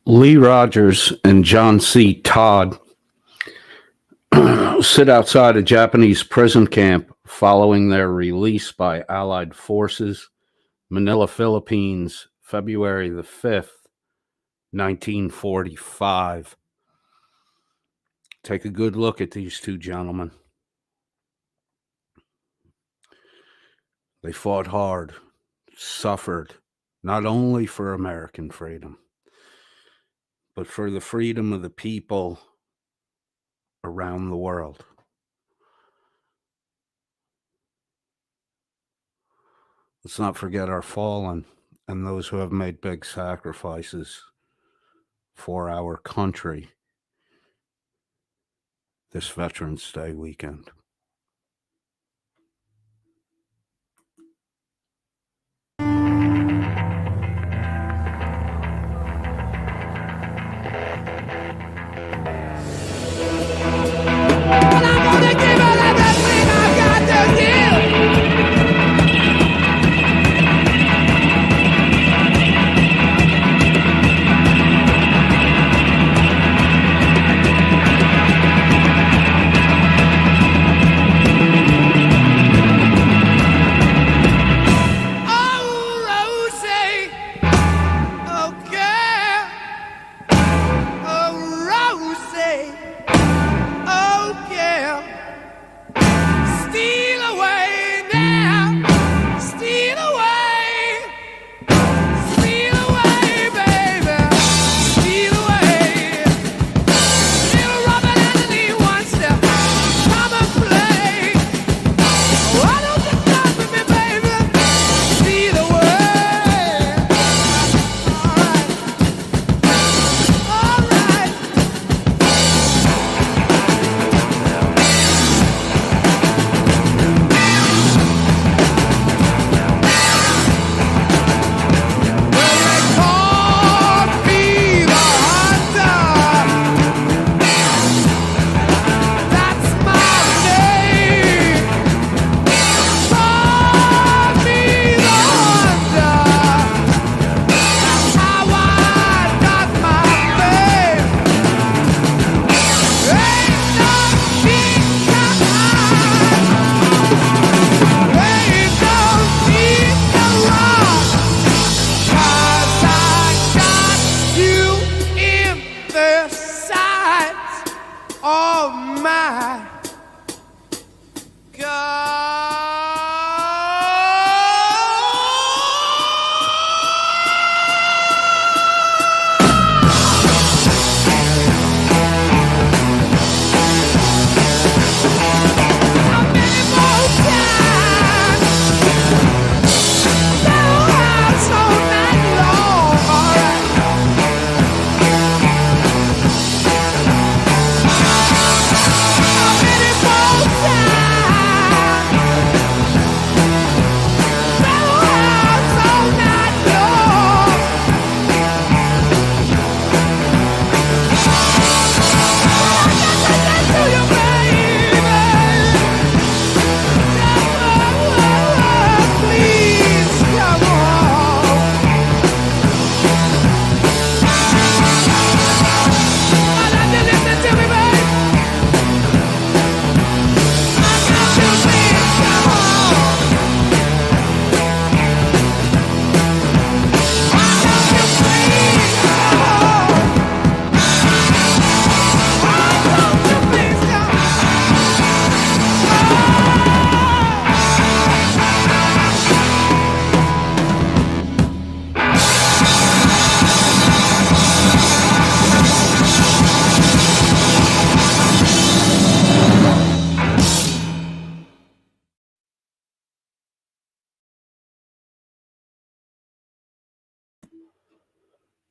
Lee Rogers and John C. Todd sit outside a Japanese prison camp following their release by Allied forces, Manila, Philippines, February the 5th, 1945. Take a good look at these two gentlemen. They fought hard, suffered, not only for American freedom, but for the freedom of the people around the world. Let's not forget our fallen and those who have made big sacrifices for our country this Veterans Day weekend.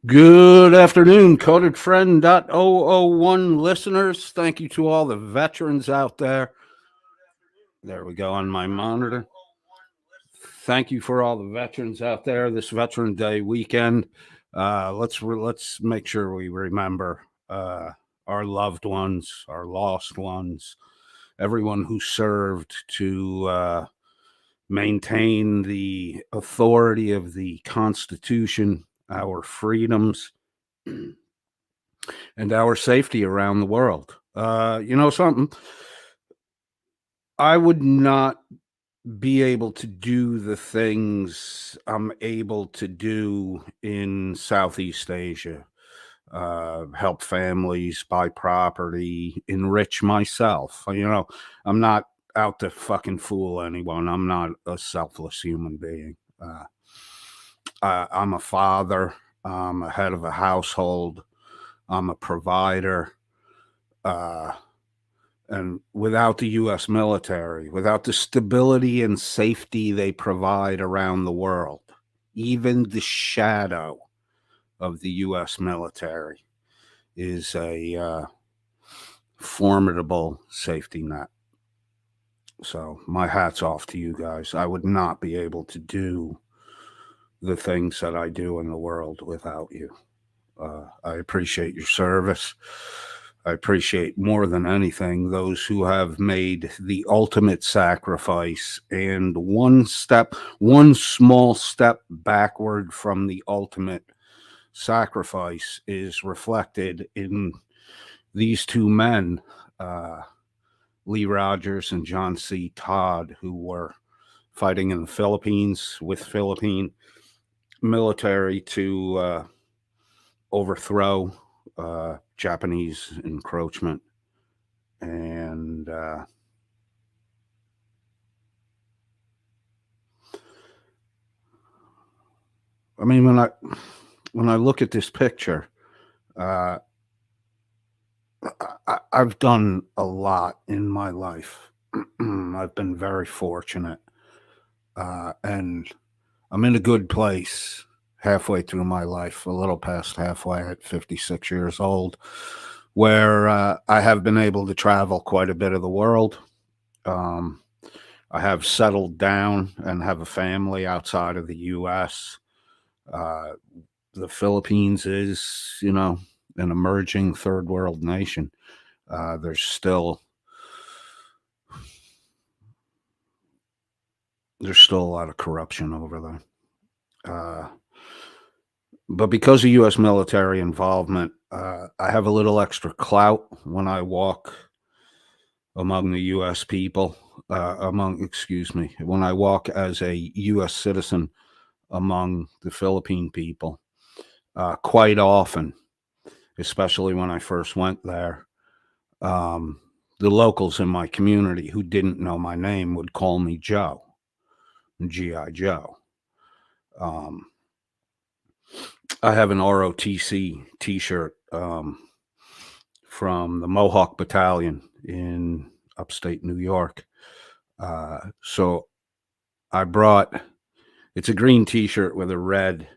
Good afternoon, CodedFriend.001 listeners. Thank you to all the veterans out there. There we go on my monitor. Thank you for all the veterans out there this Veteran Day weekend. Let's make sure we remember our loved ones, our lost ones, everyone who served to maintain the authority of the Constitution, our freedoms, and our safety around the world. You know something? I would not be able to do the things I'm able to do in Southeast Asia. Help families, buy property, enrich myself. I'm not out to fucking fool anyone. I'm not a selfless human being. I'm a father. I'm a head of a household. I'm a provider. Uh, and without the U.S. military, without the stability and safety they provide around the world, even the shadow of the U.S. military is a formidable safety net. So my hat's off to you guys. I would not be able to do the things that I do in the world without you. I appreciate your service. I appreciate more than anything those who have made the ultimate sacrifice and one small step backward from the ultimate sacrifice is reflected in these two men, Lee Rogers and John C. Todd, who were fighting in the Philippines with Philippine military to overthrow Japanese encroachment. And I mean, when I look at this picture, I've done a lot in my life. I've been very fortunate, and I'm in a good place halfway through my life, a little past halfway at 56 years old, where I have been able to travel quite a bit of the world. I have settled down and have a family outside of the U.S. The Philippines is, an emerging third world nation. There's still a lot of corruption over there. But because of U.S. military involvement, I have a little extra clout when I walk among the U.S. people. When I walk as a U.S. citizen among the Philippine people, quite often, especially when I first went there, the locals in my community who didn't know my name would call me Joe, G.I. Joe. I have an ROTC t-shirt from the Mohawk Battalion in upstate New York. So I brought, it's a green t-shirt with a red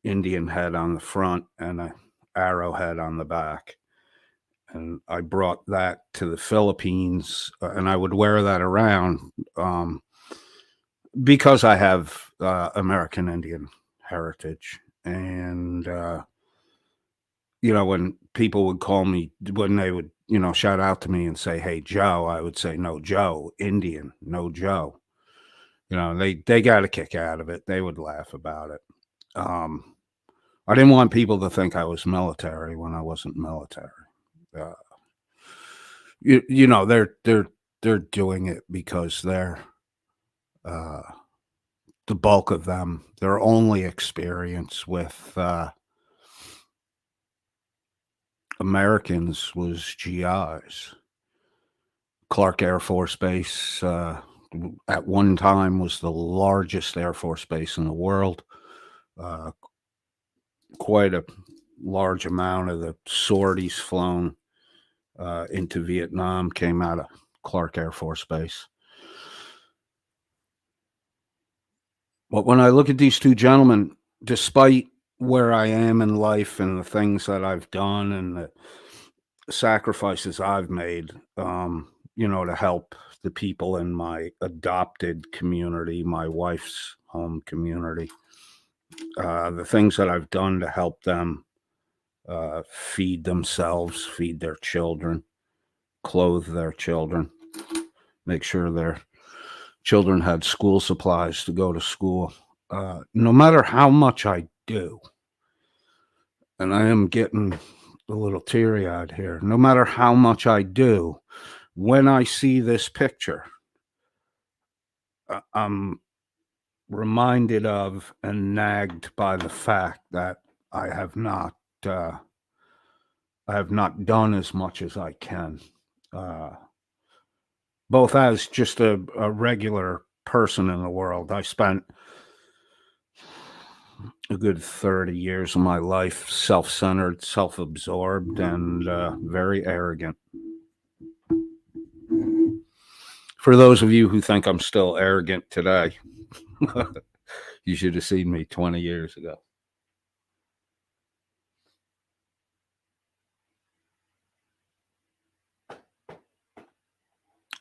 Indian head on the front and an arrowhead on the back. And I brought that to the Philippines, and I would wear that around because I have American Indian heritage. And, when people would call me, when they would, shout out to me and say, "Hey, Joe," I would say, "No, Joe, Indian, no Joe." They got a kick out of it. They would laugh about it. I didn't want people to think I was military when I wasn't military. They're doing it because they're the bulk of them. Their only experience with Americans was GIs. Clark Air Force Base at one time was the largest Air Force base in the world. Quite a large amount of the sorties flown into Vietnam came out of Clark Air Force Base. But when I look at these two gentlemen, despite where I am in life and the things that I've done and the sacrifices I've made, to help the people in my adopted community, my wife's home community, the things that I've done to help them feed themselves, feed their children, clothe their children, make sure their children had school supplies to go to school. No matter how much I do, and I am getting a little teary-eyed here. No matter how much I do, when I see this picture, I'm reminded of and nagged by the fact that I have not uh, I have not done as much as I can, uh, both as just a regular person in the world. I spent a good 30 years of my life self-centered, self-absorbed, and very arrogant. For those of you who think I'm still arrogant today, you should have seen me 20 years ago.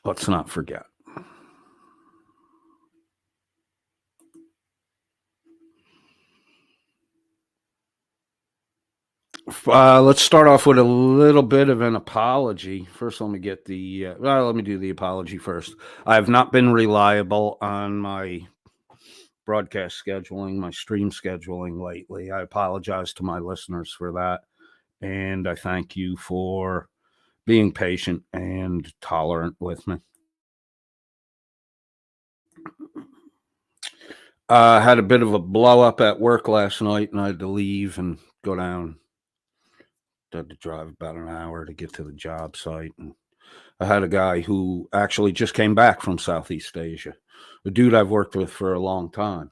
Let's not forget. Let's start off with a little bit of an apology. First, let me get the. Let me do the apology first. I have not been reliable on my broadcast scheduling, my stream scheduling lately. I apologize to my listeners for that. And I thank you for being patient and tolerant with me. I had a bit of a blow up at work last night and I had to leave and go down. I had to drive about an hour to get to the job site. And I had a guy who actually just came back from Southeast Asia, a dude I've worked with for a long time.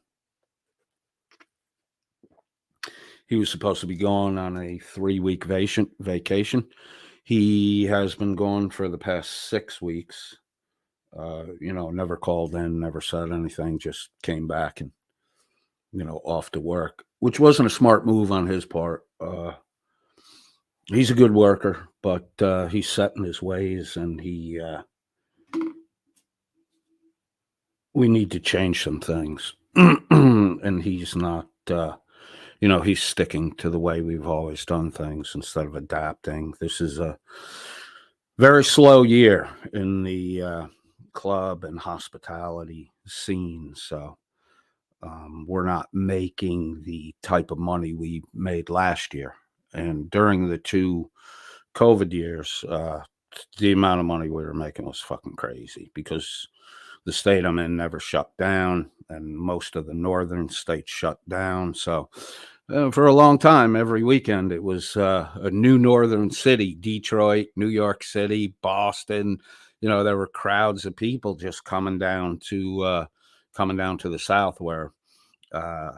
He was supposed to be going on a 3-week vacation. He has been gone for the past 6 weeks. Never called in, never said anything, just came back and, off to work, which wasn't a smart move on his part. He's a good worker, but he's set in his ways, and we need to change some things. And he's not, he's sticking to the way we've always done things instead of adapting. This is a very slow year in the club and hospitality scene. So we're not making the type of money we made last year. And during the 2 COVID years, the amount of money we were making was fucking crazy because the state I'm in never shut down and most of the northern states shut down. So for a long time, every weekend, it was a new northern city, Detroit, New York City, Boston. There were crowds of people just coming down to the South where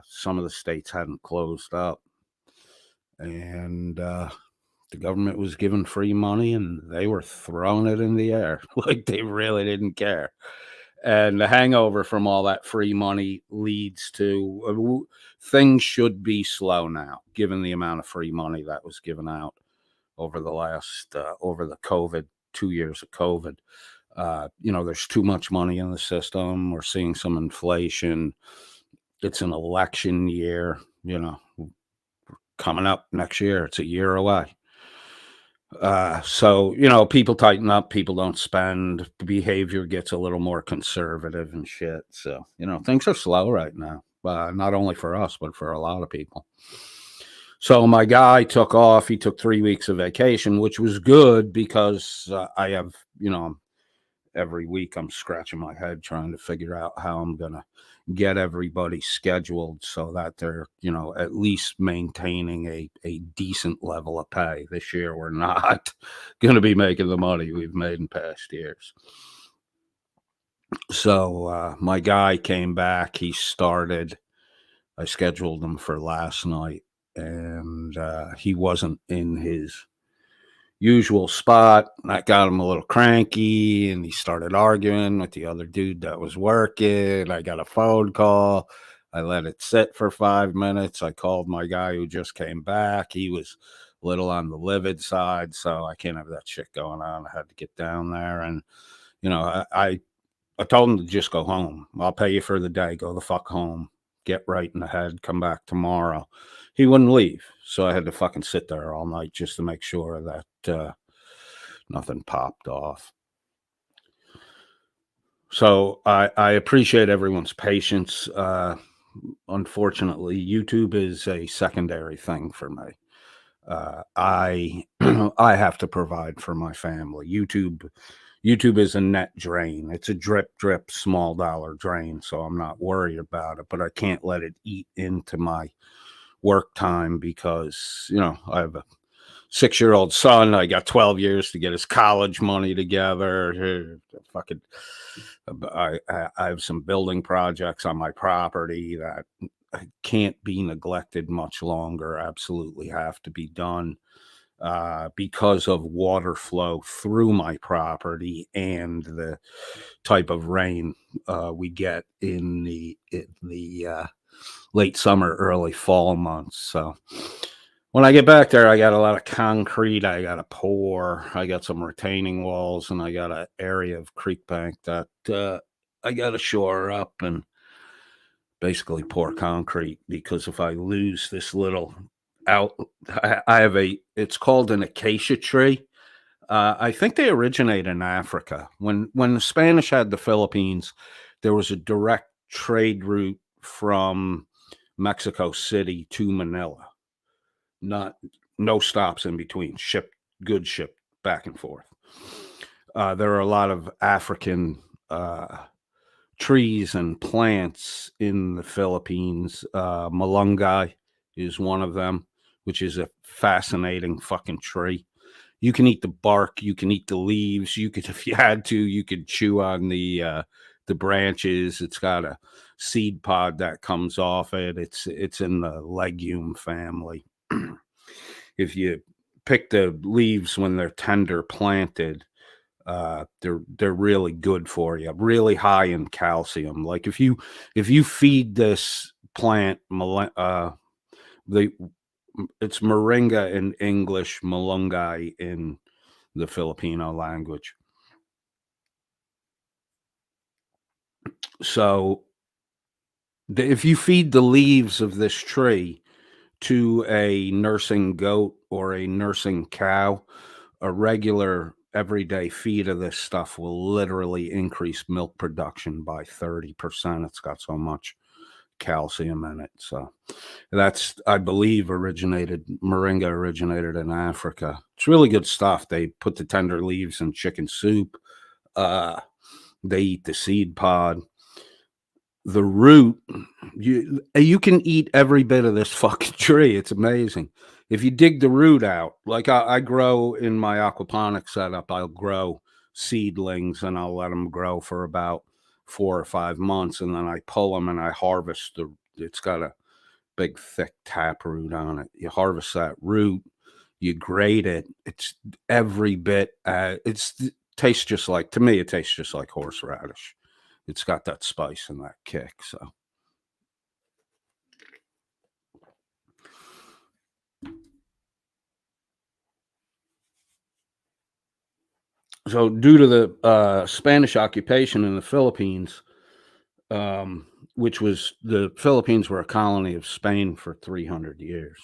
some of the states hadn't closed up. And the government was giving free money and they were throwing it in the air like they really didn't care. And the hangover from all that free money leads to things should be slow now, given the amount of free money that was given out over the last, over the 2 years of COVID. There's too much money in the system. We're seeing some inflation. It's an election year, coming up next year. It's a year away. So, people tighten up, people don't spend, behavior gets a little more conservative and shit. So, things are slow right now, not only for us, but for a lot of people. So my guy took off, he took 3 weeks of vacation, which was good because I have, every week I'm scratching my head trying to figure out how I'm going to get everybody scheduled so that they're, at least maintaining a decent level of pay. This year, we're not going to be making the money we've made in past years. So my guy came back. I scheduled him for last night and he wasn't in his usual spot. That got him a little cranky and he started arguing with the other dude that was working. I got a phone call. I let it sit for 5 minutes. I called my guy who just came back. He was a little on the livid side, so I can't have that shit going on. I had to get down there and, I told him to just go home. I'll pay you for the day. Go the fuck home. Get right in the head. Come back tomorrow. He wouldn't leave. So I had to fucking sit there all night just to make sure that nothing popped off. So I appreciate everyone's patience. Unfortunately, YouTube is a secondary thing for me. I I have to provide for my family. YouTube is a net drain. It's a drip drip small dollar drain, so I'm not worried about it. But I can't let it eat into my work time because I have a 6-year-old son. I got 12 years to get his college money together. Fucking, I have some building projects on my property that can't be neglected much longer. Absolutely have to be done because of water flow through my property and the type of rain we get in the late summer, early fall months. So when I get back there, I got a lot of concrete I got to pour. I got some retaining walls, and I got an area of creek bank that I got to shore up and basically pour concrete, because if I lose this little out, I have it's called an acacia tree. I think they originate in Africa. When the Spanish had the Philippines, there was a direct trade route from Mexico City to Manila. No stops in between. Goods shipped back and forth. There are a lot of African trees and plants in the Philippines. Malunggay is one of them, which is a fascinating fucking tree. You can eat the bark, you can eat the leaves. You could, if you had to, you could chew on the branches. It's got a seed pod that comes off it. It's in the legume family. If you pick the leaves when they're tender planted, they're really good for you. Really high in calcium. Like if you feed this plant, it's moringa in English, malunggay in the Filipino language. So if you feed the leaves of this tree to a nursing goat or a nursing cow, a regular everyday feed of this stuff will literally increase milk production by 30%. It's got so much calcium in it. So that's, I believe, moringa originated in Africa. It's really good stuff. They put the tender leaves in chicken soup. They eat the seed pod. The root, you can eat every bit of this fucking tree. It's amazing. If you dig the root out, like I grow in my aquaponics setup, I'll grow seedlings and I'll let them grow for about 4 or 5 months, and then I pull them and I harvest it's got a big thick tap root on it. You harvest that root, you grate it. It's every bit. Tastes just like, to me, it tastes just like horseradish. It's got that spice and that kick. So due to the Spanish occupation in the Philippines, which was, the Philippines were a colony of Spain for 300 years.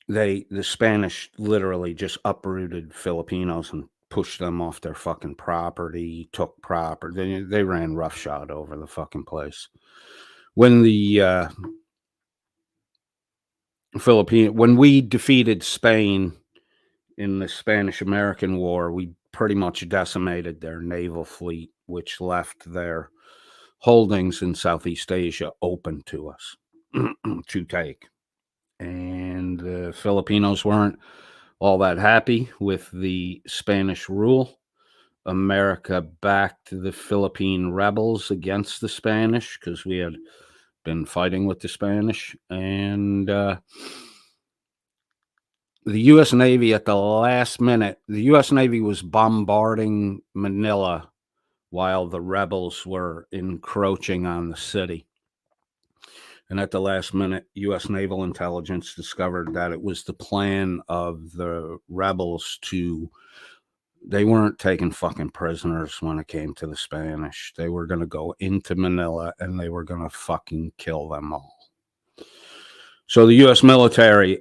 The Spanish literally just uprooted Filipinos and pushed them off their fucking property, took property. They ran roughshod over the fucking place. When the when we defeated Spain in the Spanish-American War, we pretty much decimated their naval fleet, which left their holdings in Southeast Asia open to us to take. And the Filipinos weren't all that happy with the Spanish rule. America backed the Philippine rebels against the Spanish because we had been fighting with the Spanish. And the U.S. Navy, at the last minute, the U.S. Navy was bombarding Manila while the rebels were encroaching on the city. And at the last minute, U.S. Naval Intelligence discovered that it was the plan of the rebels they weren't taking fucking prisoners when it came to the Spanish. They were going to go into Manila and they were going to fucking kill them all. So the U.S. military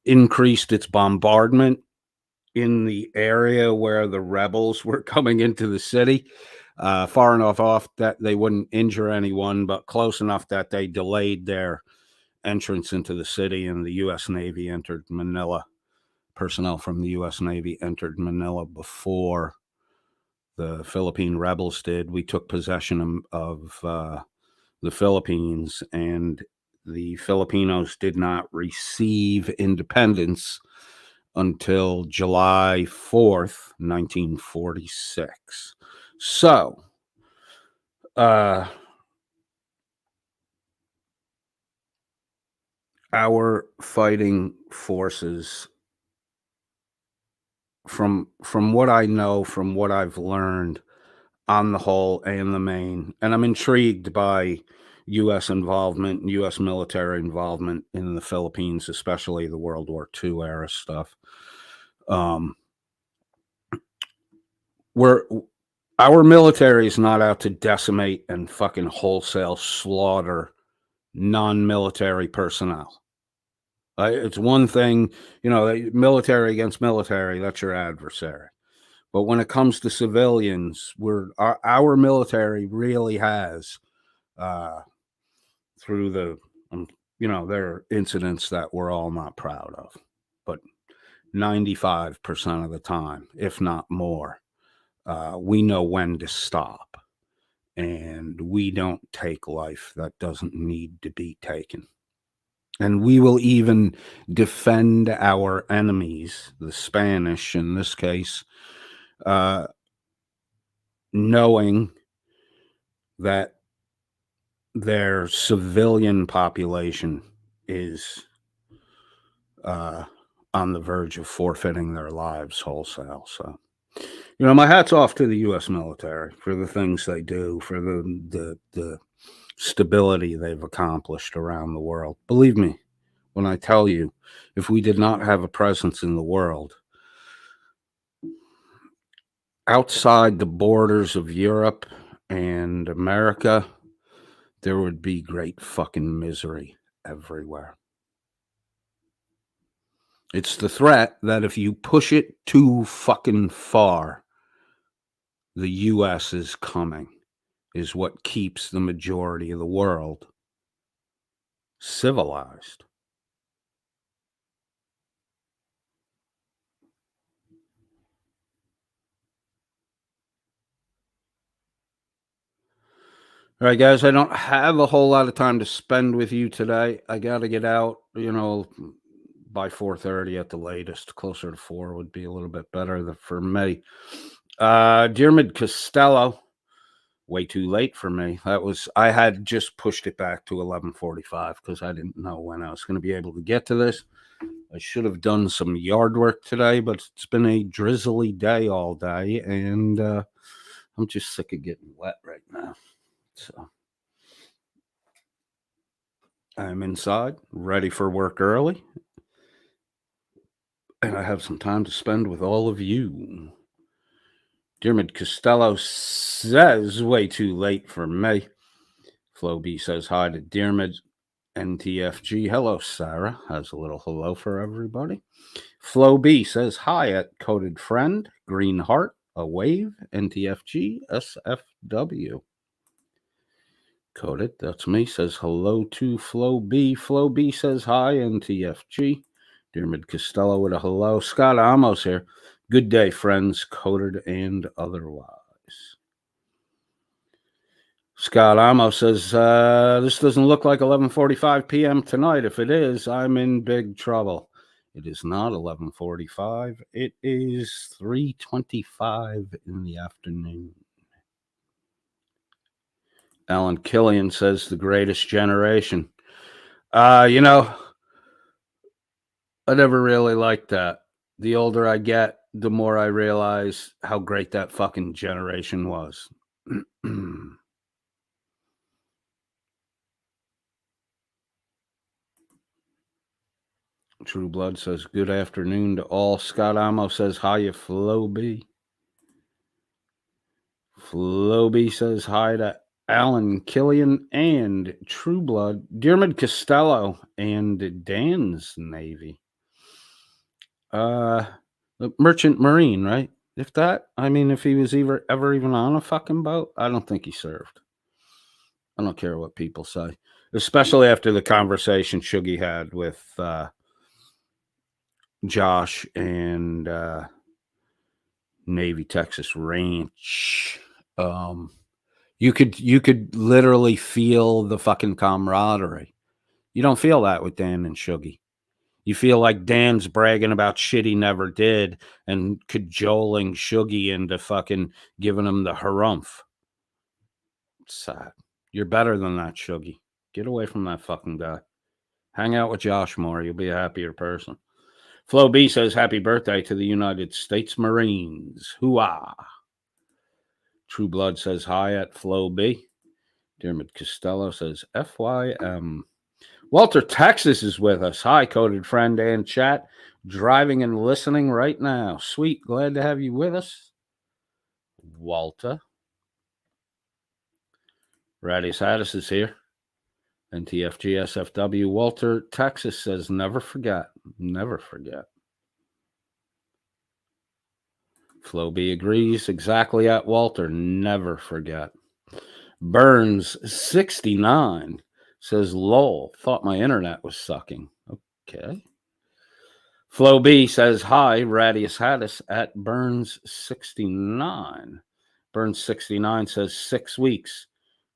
increased its bombardment in the area where the rebels were coming into the city. Far enough off that they wouldn't injure anyone, but close enough that they delayed their entrance into the city, and the U.S. Navy entered Manila. Personnel from the U.S. Navy entered Manila before the Philippine rebels did. We took possession of the Philippines, and the Filipinos did not receive independence until July 4th, 1946. So, our fighting forces, from what I know, from what I've learned, on the whole and the main, and I'm intrigued by U.S. involvement, U.S. military involvement in the Philippines, especially the World War II era stuff. Our military is not out to decimate and fucking wholesale slaughter non-military personnel. It's one thing, military against military, that's your adversary. But when it comes to civilians, our military really has, through the, there are incidents that we're all not proud of, but 95% of the time, if not more, we know when to stop, and we don't take life that doesn't need to be taken. And we will even defend our enemies, the Spanish in this case, knowing that their civilian population is on the verge of forfeiting their lives wholesale. So, my hat's off to the U.S. military for the things they do, for the stability they've accomplished around the world. Believe me when I tell you, if we did not have a presence in the world, outside the borders of Europe and America, there would be great fucking misery everywhere. It's the threat that if you push it too fucking far, the U.S. is coming, is what keeps the majority of the world civilized. All right, guys, I don't have a whole lot of time to spend with you today. I got to get out, by 4:30 at the latest. Closer to 4 would be a little bit better for me. Diarmid Costello, way too late for me. I had just pushed it back to 11:45 because I didn't know when I was going to be able to get to this. I should have done some yard work today, but it's been a drizzly day all day, and I'm just sick of getting wet right now. So I'm inside, ready for work early, and I have some time to spend with all of you. Diarmid Costello says, way too late for me. Flo B says hi to Diarmid. NTFG, hello, Sarah. Has a little hello for everybody. Flo B says hi at Coded Friend, Green Heart, a wave, NTFG, SFW. Coded, that's me, says hello to Flo B. Flo B says hi, NTFG. Diarmid Costello with a hello. Scott Amos here. Good day, friends, coded and otherwise. Scott Amos says, this doesn't look like 11:45 p.m. tonight. If it is, I'm in big trouble. It is not 11:45. It is 3:25 in the afternoon. Alan Killian says, the greatest generation. I never really liked that. The older I get, the more I realize how great that fucking generation was. True Blood says, good afternoon to all. Scott Amos says, hiya, Flo B. Flo B says hi to Alan Killian and True Blood, Diarmid Costello, and Dan's Navy. The Merchant Marine, right? If he was ever even on a fucking boat, I don't think he served. I don't care what people say. especially after the conversation Shuggy had with Josh and Navy Texas Ranch. You could literally feel the fucking camaraderie. You don't feel that with Dan and Shuggy. You feel like Dan's bragging about shit he never did and cajoling Shuggy into fucking giving him the harumph. Sad. You're better than that, Shuggy. Get away from that fucking guy. Hang out with Josh more. You'll be a happier person. Flo B says, happy birthday to the United States Marines. Hooah. True Blood says, hi at Flo B. Dermot Costello says, FYM. Walter Texas is with us. Hi, coded friend and chat. Driving and listening right now. Sweet. Glad to have you with us, Walter. Radius Addis is here. NTFGSFW. Walter Texas says, never forget. Never forget. Flo B agrees exactly at Walter. Never forget. Burns 69 says, lol, thought my internet was sucking. Okay. Flo B says, hi, Radius Hattis at Burns 69. Burns 69 says 6 weeks,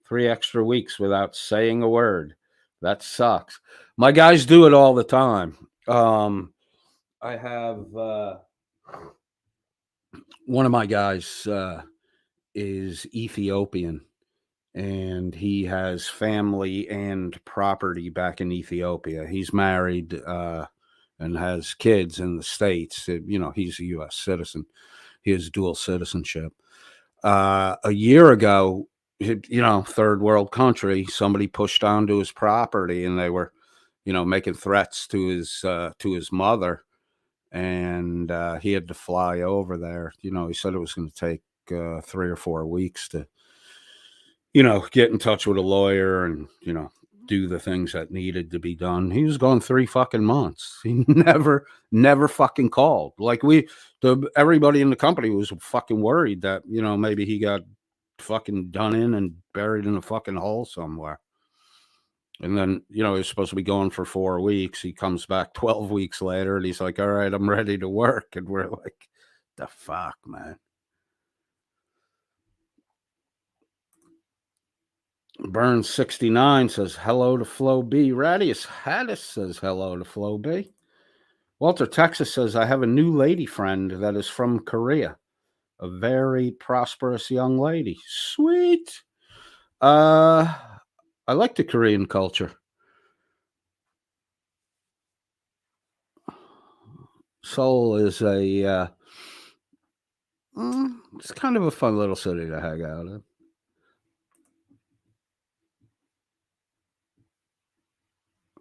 3 extra weeks without saying a word. That sucks. My guys do it all the time. I have one of my guys is Ethiopian, and he has family and property back in Ethiopia. He's married and has kids in the States. You know, he's a U.S. citizen. He has dual citizenship. A year ago, you know, third world country, somebody pushed onto his property, and they were, you know, making threats to his mother, and he had to fly over there. You know, he said it was going to take 3 or 4 weeks to, you know, get in touch with a lawyer and, you know, do the things that needed to be done. He was gone 3 fucking months. He never fucking called. Like everybody in the company was fucking worried that, you know, maybe he got fucking done in and buried in a fucking hole somewhere. And then, you know, he's supposed to be going for 4 weeks. He comes back 12 weeks later and he's like, all right, I'm ready to work. And we're like, the fuck, man. Burns 69 says hello to Flo B. Radius Hattis says hello to Flo B. Walter Texas says, I have a new lady friend that is from Korea. A very prosperous young lady. Sweet. I like the Korean culture. Seoul is it's kind of a fun little city to hang out in.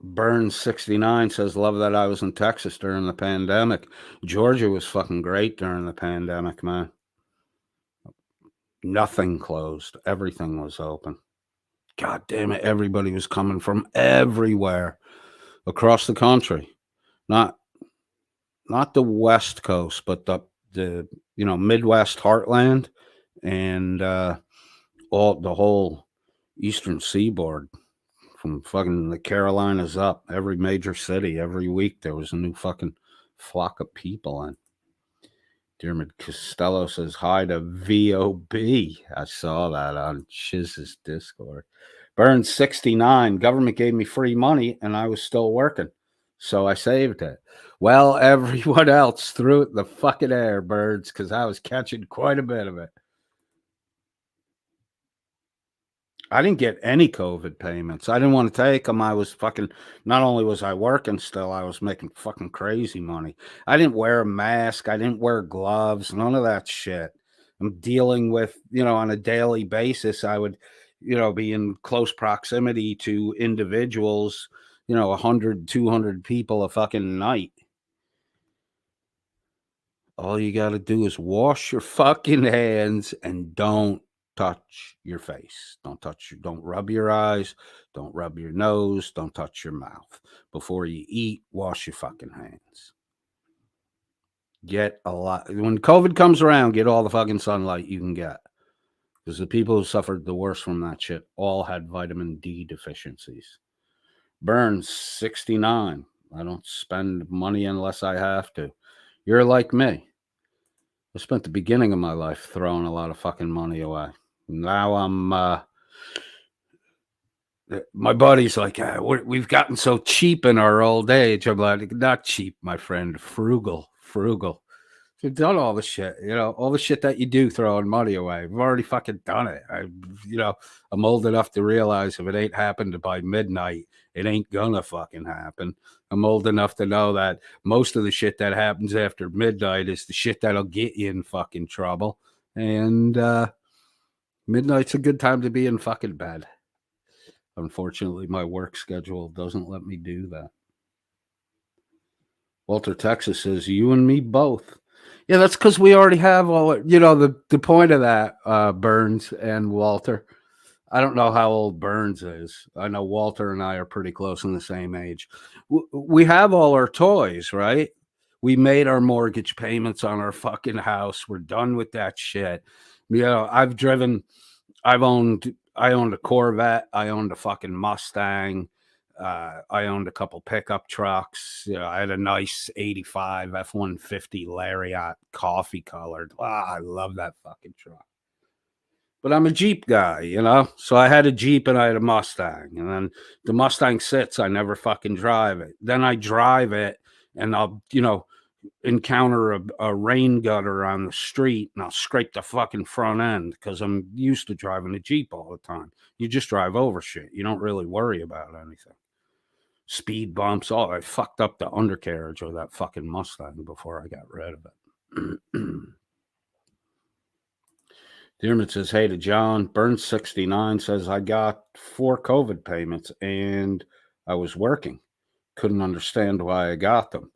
Burns 69 says, love that I was in Texas during the pandemic. Georgia was fucking great during the pandemic, man. Nothing closed. Everything was open. God damn it. Everybody was coming from everywhere across the country. Not the West Coast, but the you know, Midwest heartland and all the whole Eastern Seaboard. From fucking the Carolinas up, every major city, every week there was a new fucking flock of people in. Dermot Costello says hi to VOB. I saw that on Shiz's Discord. Burns 69. Government gave me free money and I was still working, so I saved it. Well, everyone else threw it in the fucking air, Birds, because I was catching quite a bit of it. I didn't get any COVID payments. I didn't want to take them. I was fucking, not only was I working still, I was making fucking crazy money. I didn't wear a mask. I didn't wear gloves, none of that shit. I'm dealing with, you know, on a daily basis, I would, you know, be in close proximity to individuals, you know, 100, 200 people a fucking night. All you got to do is wash your fucking hands and don't touch your face. Don't rub your eyes. Don't rub your nose. Don't touch your mouth. Before you eat, wash your fucking hands. Get a lot. When COVID comes around, get all the fucking sunlight you can get. Because the people who suffered the worst from that shit all had vitamin D deficiencies. Burns 69. I don't spend money unless I have to. You're like me. I spent the beginning of my life throwing a lot of fucking money away. Now I'm my buddy's like, we've gotten so cheap in our old age. I'm like, not cheap, my friend, frugal. You've done all the shit, all the shit that you do throwing money away. I've already fucking done it. I'm old enough to realize if it ain't happened by midnight, it ain't gonna fucking happen. I'm old enough to know that most of the shit that happens after midnight is the shit that'll get you in fucking trouble. And midnight's a good time to be in fucking bed. Unfortunately, my work schedule doesn't let me do that. Walter, Texas says, you and me both. Yeah, that's because we already have all, the point of that, Burns and Walter. I don't know how old Burns is. I know Walter and I are pretty close in the same age. We have all our toys, right? We made our mortgage payments on our fucking house. We're done with that shit. I owned a Corvette. I owned a fucking Mustang. I owned a couple pickup trucks. I had a nice 85 F-150 Lariat, coffee colored. I love that fucking truck. But I'm a Jeep guy, So I had a Jeep and I had a Mustang. And then the Mustang sits. I never fucking drive it. Then I drive it and I'll, encounter a rain gutter on the street and I'll scrape the fucking front end because I'm used to driving a Jeep all the time. You just drive over shit. You don't really worry about anything. Speed bumps. I fucked up the undercarriage of that fucking Mustang before I got rid of it. Dearman says, hey to John. Burns 69 says, I got 4 COVID payments and I was working. Couldn't understand why I got them.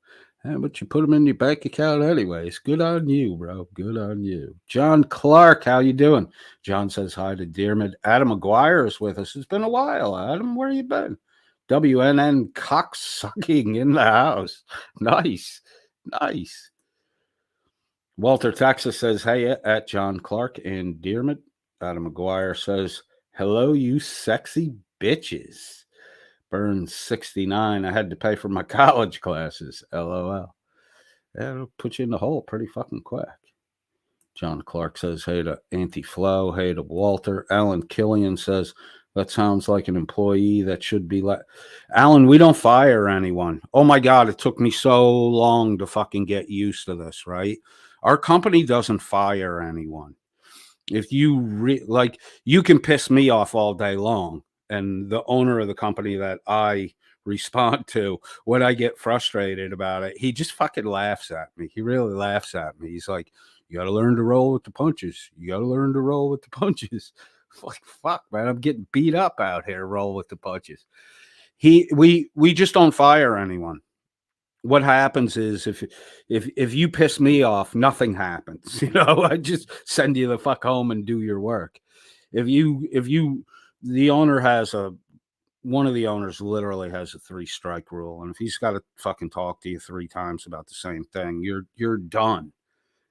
Yeah, but you put them in your bank account anyways. Good on you, bro. Good on you. John Clark, how you doing? John says hi to Dearman. Adam McGuire is with us. It's been a while. Adam, where you been? WNN cocksucking in the house. Nice. Walter, Texas says, hey, at John Clark and Dearman. Adam McGuire says, hello, you sexy bitches. Burns 69. I had to pay for my college classes. LOL. That'll put you in the hole pretty fucking quick. John Clark says, hey to Auntie Flo. Hey to Walter. Alan Killian says, that sounds like an employee that should be Alan, we don't fire anyone. Oh my God, it took me so long to fucking get used to this, right? Our company doesn't fire anyone. If you you can piss me off all day long. And the owner of the company that I respond to, when I get frustrated about it, he just fucking laughs at me. He really laughs at me. He's like, you got to learn to roll with the punches. Like, fuck, man, I'm getting beat up out here. Roll with the punches. We just don't fire anyone. What happens is if you piss me off, nothing happens. I just send you the fuck home and do your work. The owner has one of the owners literally has a 3-strike rule. And if he's got to fucking talk to you 3 times about the same thing, you're done.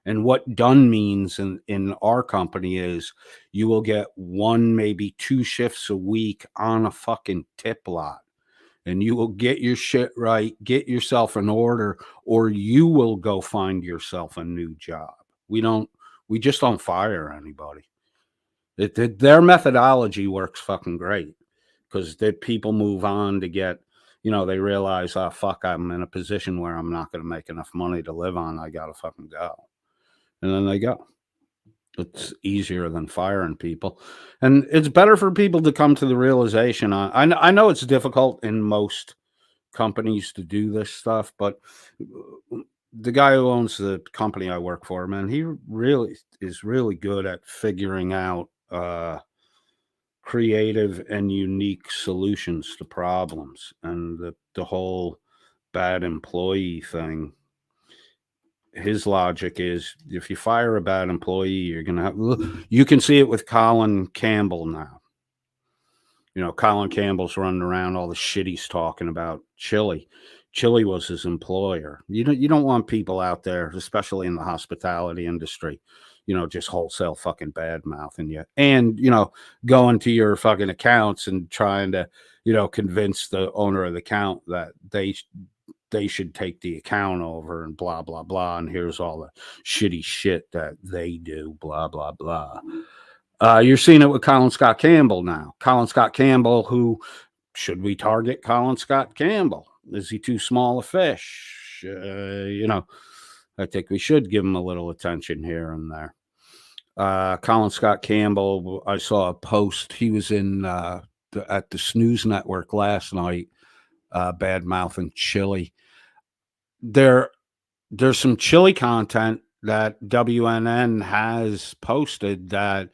And what done means in our company is you will get 1, maybe 2 shifts a week on a fucking tip lot. And you will get your shit right, get yourself in order, or you will go find yourself a new job. We just don't fire anybody. Their methodology works fucking great because people move on to get, they realize, oh, fuck, I'm in a position where I'm not going to make enough money to live on. I got to fucking go. And then they go. It's easier than firing people. And it's better for people to come to the realization. I know it's difficult in most companies to do this stuff, but the guy who owns the company I work for, man, he really is really good at figuring out creative and unique solutions to problems. And the whole bad employee thing, his logic is if you fire a bad employee, you're going to have, you can see it with Colin Campbell now. Colin Campbell's running around all the shit he's talking about. Chili was his employer. You don't want people out there, especially in the hospitality industry, just wholesale fucking bad mouthing you, and going to your fucking accounts and trying to convince the owner of the account that they should take the account over and blah blah blah, and here's all the shitty shit that they do, blah blah blah. You're seeing it with Colin Scott Campbell now. Colin Scott Campbell, who should we target Colin Scott Campbell? Is he too small a fish? I think we should give him a little attention here and there. Colin Scott Campbell, I saw a post. He was at the Snooze Network last night, bad mouthing Chili. There's some Chili content that WNN has posted that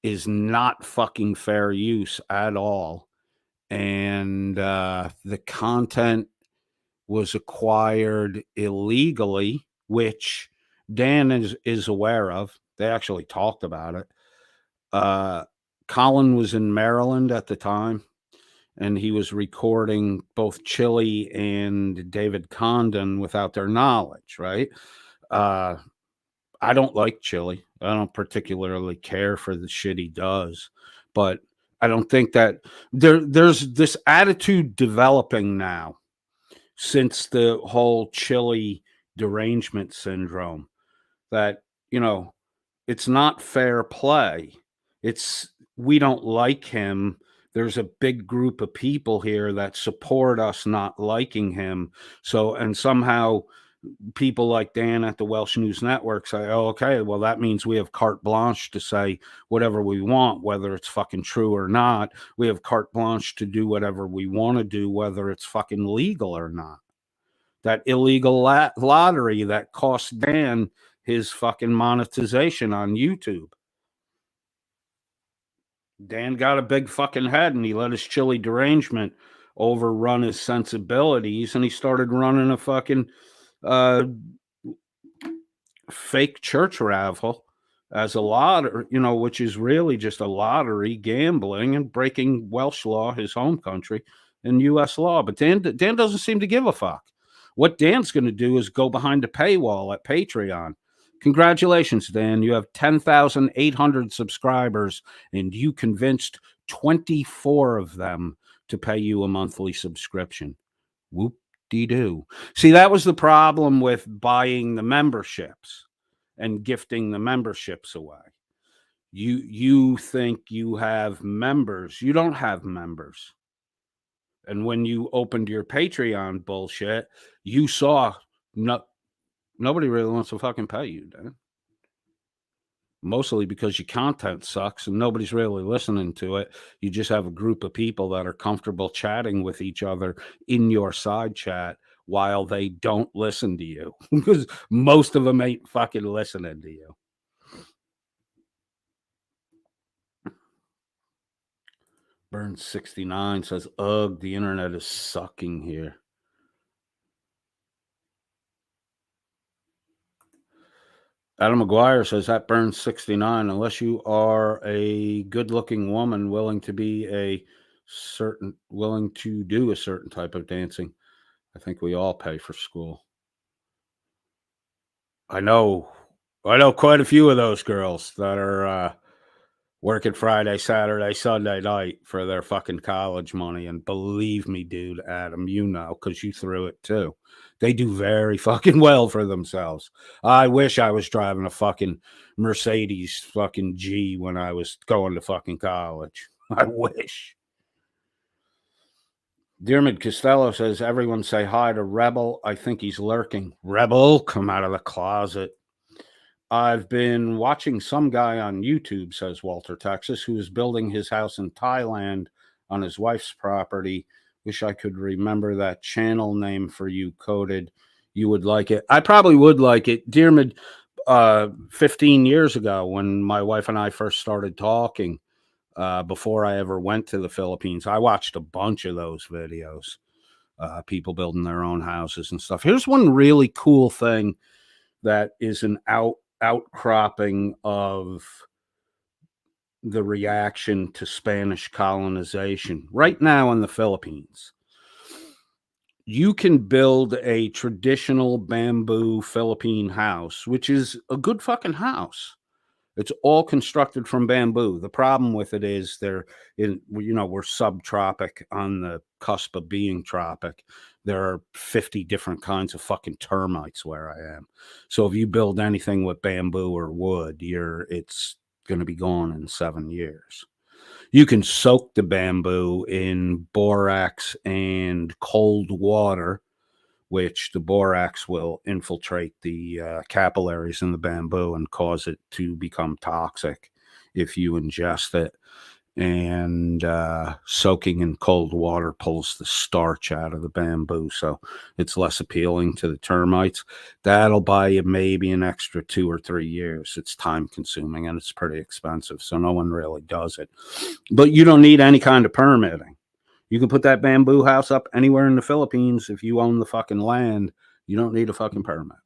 is not fucking fair use at all. And the content was acquired illegally, which Dan is aware of. They actually talked about it. Colin was in Maryland at the time, and he was recording both Chili and David Condon without their knowledge, right? I don't like Chili. I don't particularly care for the shit he does, but I don't think that there's this attitude developing now since the whole Chili derangement syndrome that, it's not fair play. It's we don't like him. There's a big group of people here that support us not liking him. So, and somehow people like Dan at the Welsh News Network say, oh, okay, well, that means we have carte blanche to say whatever we want, whether it's fucking true or not. We have carte blanche to do whatever we want to do, whether it's fucking legal or not. That illegal lottery that cost Dan his fucking monetization on YouTube. Dan got a big fucking head, and he let his Chili derangement overrun his sensibilities, and he started running a fucking fake church raffle as a lottery, which is really just a lottery, gambling, and breaking Welsh law, his home country, and U.S. law. But Dan doesn't seem to give a fuck. What Dan's going to do is go behind the paywall at Patreon. Congratulations, Dan. You have 10,800 subscribers, and you convinced 24 of them to pay you a monthly subscription. Whoop-de-doo. See, that was the problem with buying the memberships and gifting the memberships away. You think you have members. You don't have members. And when you opened your Patreon bullshit, you saw nobody really wants to fucking pay you, Dan. Mostly because your content sucks and nobody's really listening to it. You just have a group of people that are comfortable chatting with each other in your side chat while they don't listen to you, because most of them ain't fucking listening to you. Burns 69 says, ugh, the internet is sucking here. Adam McGuire says, that Burns 69, unless you are a good-looking woman willing to do a certain type of dancing, I think we all pay for school. I know quite a few of those girls that are working Friday, Saturday, Sunday night for their fucking college money. And believe me, dude, Adam, because you threw it too. They do very fucking well for themselves. I wish I was driving a fucking Mercedes fucking G when I was going to fucking college. I wish. Diarmid Costello says, everyone say hi to Rebel. I think he's lurking. Rebel, come out of the closet. I've been watching some guy on YouTube, says Walter, Texas, who is building his house in Thailand on his wife's property. Wish I could remember that channel name for you, Coded. You would like it. I probably would like it. Diarmid, 15 years ago when my wife and I first started talking, before I ever went to the Philippines, I watched a bunch of those videos, people building their own houses and stuff. Here's one really cool thing that is an outcropping of the reaction to Spanish colonization. Right now in the Philippines, you can build a traditional bamboo Philippine house, which is a good fucking house. It's all constructed from bamboo. The problem with it is we're subtropic on the cusp of being tropic. There are 50 different kinds of fucking termites where I am. So if you build anything with bamboo or wood, it's going to be gone in 7 years. You can soak the bamboo in borax and cold water, which the borax will infiltrate the capillaries in the bamboo and cause it to become toxic if you ingest it. And soaking in cold water pulls the starch out of the bamboo, so it's less appealing to the termites. That'll buy you maybe an extra 2 or 3 years. It's time consuming and it's pretty expensive, so no one really does it. But you don't need any kind of permitting. You can put that bamboo house up anywhere in the Philippines. If you own the fucking land, you don't need a fucking permit.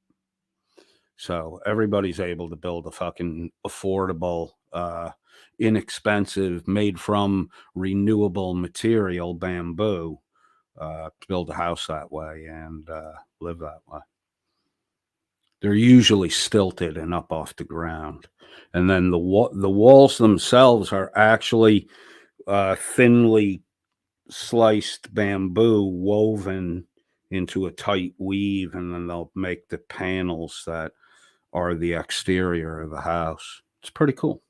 So everybody's able to build a fucking affordable, inexpensive, made from renewable material bamboo, to build a house that way and live that way. They're usually stilted and up off the ground. And then the walls themselves are actually thinly sliced bamboo woven into a tight weave, and then they'll make the panels that are the exterior of the house. It's pretty cool.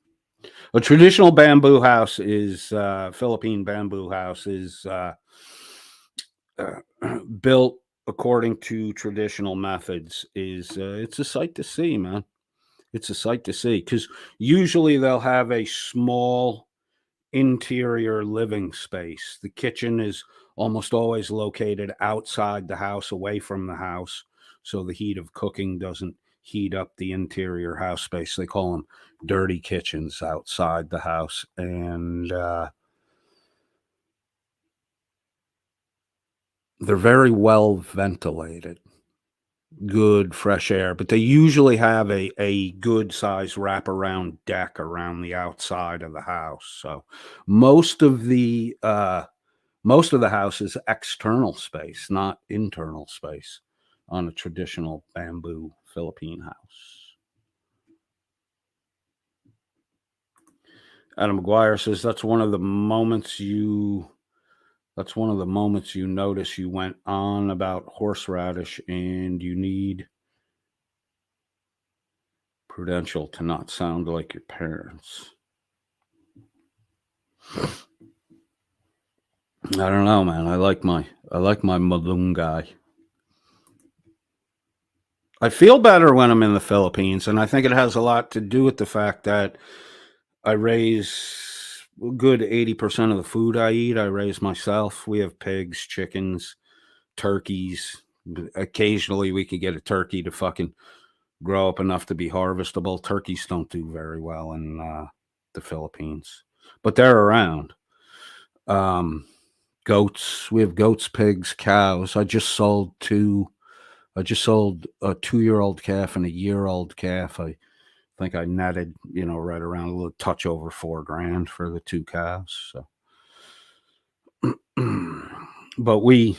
A traditional bamboo house is Philippine bamboo house is built according to traditional methods. It's a sight to see, man. It's a sight to see, because usually they'll have a small interior living space. The kitchen is almost always located outside the house, away from the house, so the heat of cooking doesn't heat up the interior house space. They call them dirty kitchens outside the house. And they're very well ventilated, good fresh air, but they usually have a good size wraparound deck around the outside of the house. So most of the house is external space, not internal space, on a traditional bamboo Philippine house. Adam McGuire says that's one of the moments you notice you went on about horseradish and you need Prudential to not sound like your parents. I don't know, man. I like my Malunggay. I feel better when I'm in the Philippines, and I think it has a lot to do with the fact that I raise a good 80% of the food I eat. I raise myself. We have pigs, chickens, turkeys. Occasionally we could get a turkey to fucking grow up enough to be harvestable. Turkeys don't do very well in the Philippines, but they're around. Goats. We have goats, pigs, cows. I just sold a 2-year-old calf and a year-old calf. I think I netted, right around a little touch over $4,000 for the 2 cows. So, but we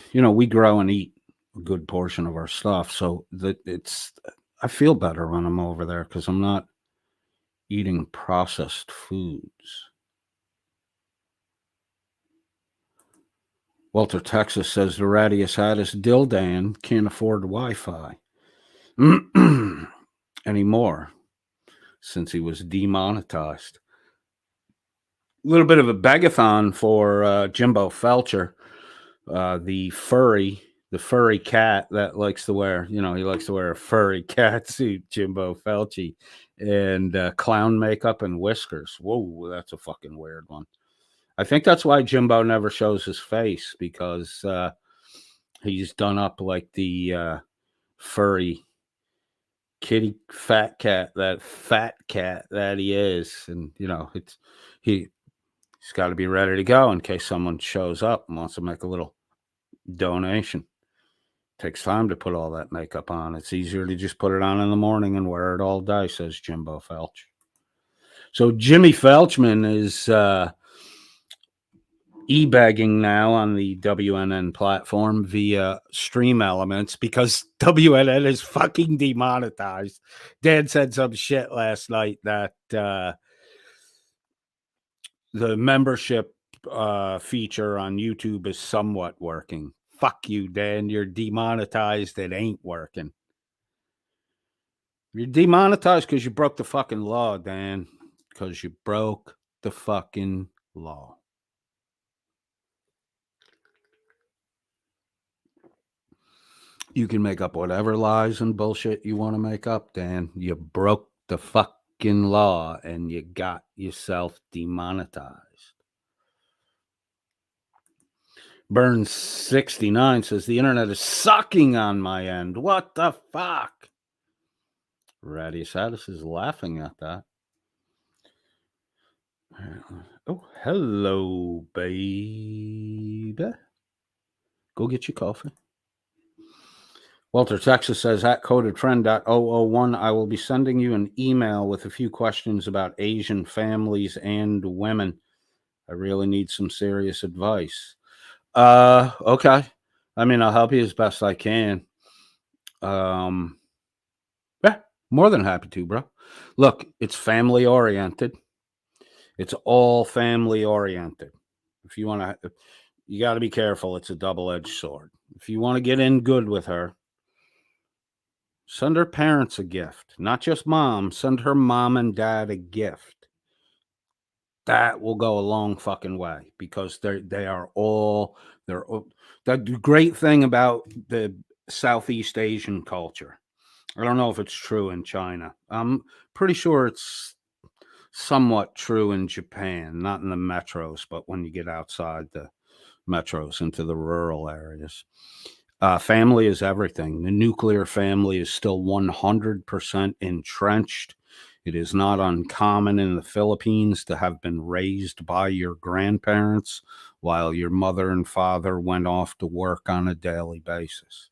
grow and eat a good portion of our stuff. So I feel better when I'm over there because I'm not eating processed foods. Walter, Texas says the rattiest, hattest Dildan can't afford Wi-Fi anymore since he was demonetized. A little bit of a begathon for Jimbo Felcher, the furry cat that likes to wear, he likes to wear a furry cat suit, Jimbo Felchi, and clown makeup and whiskers. Whoa, that's a fucking weird one. I think that's why Jimbo never shows his face, because he's done up like the furry kitty fat cat that he is. And, he's got to be ready to go in case someone shows up and wants to make a little donation. Takes time to put all that makeup on. It's easier to just put it on in the morning and wear it all day, says Jimbo Felch. So Jimmy Felchman is e-begging now on the WNN platform via Stream Elements because WNN is fucking demonetized. Dan said some shit last night that the membership feature on YouTube is somewhat working. Fuck you, Dan. You're demonetized. It ain't working. You're demonetized because you broke the fucking law, Dan. Because you broke the fucking law. You can make up whatever lies and bullshit you want to make up, Dan. You broke the fucking law and you got yourself demonetized. Burns 69 says the internet is sucking on my end. What the fuck? Radius Addis is laughing at that. Oh, hello, baby. Go get your coffee. Walter, Texas says, at codedfriend.001, I will be sending you an email with a few questions about Asian families and women. I really need some serious advice. Okay. I mean, I'll help you as best I can. Yeah, more than happy to, bro. Look, it's family oriented. It's all family oriented. If you want to, you got to be careful. It's a double-edged sword. If you want to get in good with her, send her parents a gift, not just mom. Send her mom and dad a gift. That will go a long fucking way because they're the great thing about the Southeast Asian culture. I don't know if it's true in China. I'm pretty sure it's somewhat true in Japan, not in the metros, but when you get outside the metros into the rural areas. Family is everything. The nuclear family is still 100% entrenched. It is not uncommon in the Philippines to have been raised by your grandparents while your mother and father went off to work on a daily basis.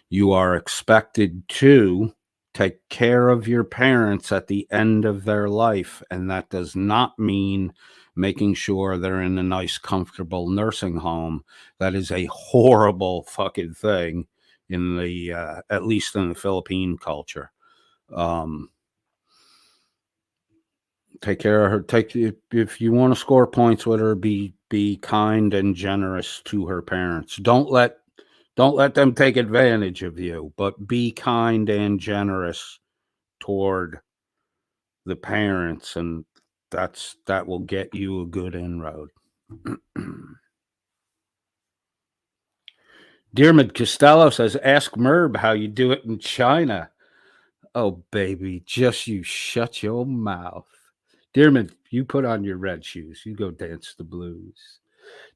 You are expected to take care of your parents at the end of their life, and that does not mean making sure they're in a nice, comfortable nursing home. That is a horrible fucking thing in the, at least in the Philippine culture. Take care of her. If you want to score points with her, be kind and generous to her parents. Don't let them take advantage of you, but be kind and generous toward the parents, and that will get you a good inroad. Dearmid Costello says, ask Merb how you do it in China. Oh, baby, just you shut your mouth. Dearmid, you put on your red shoes. You go dance the blues.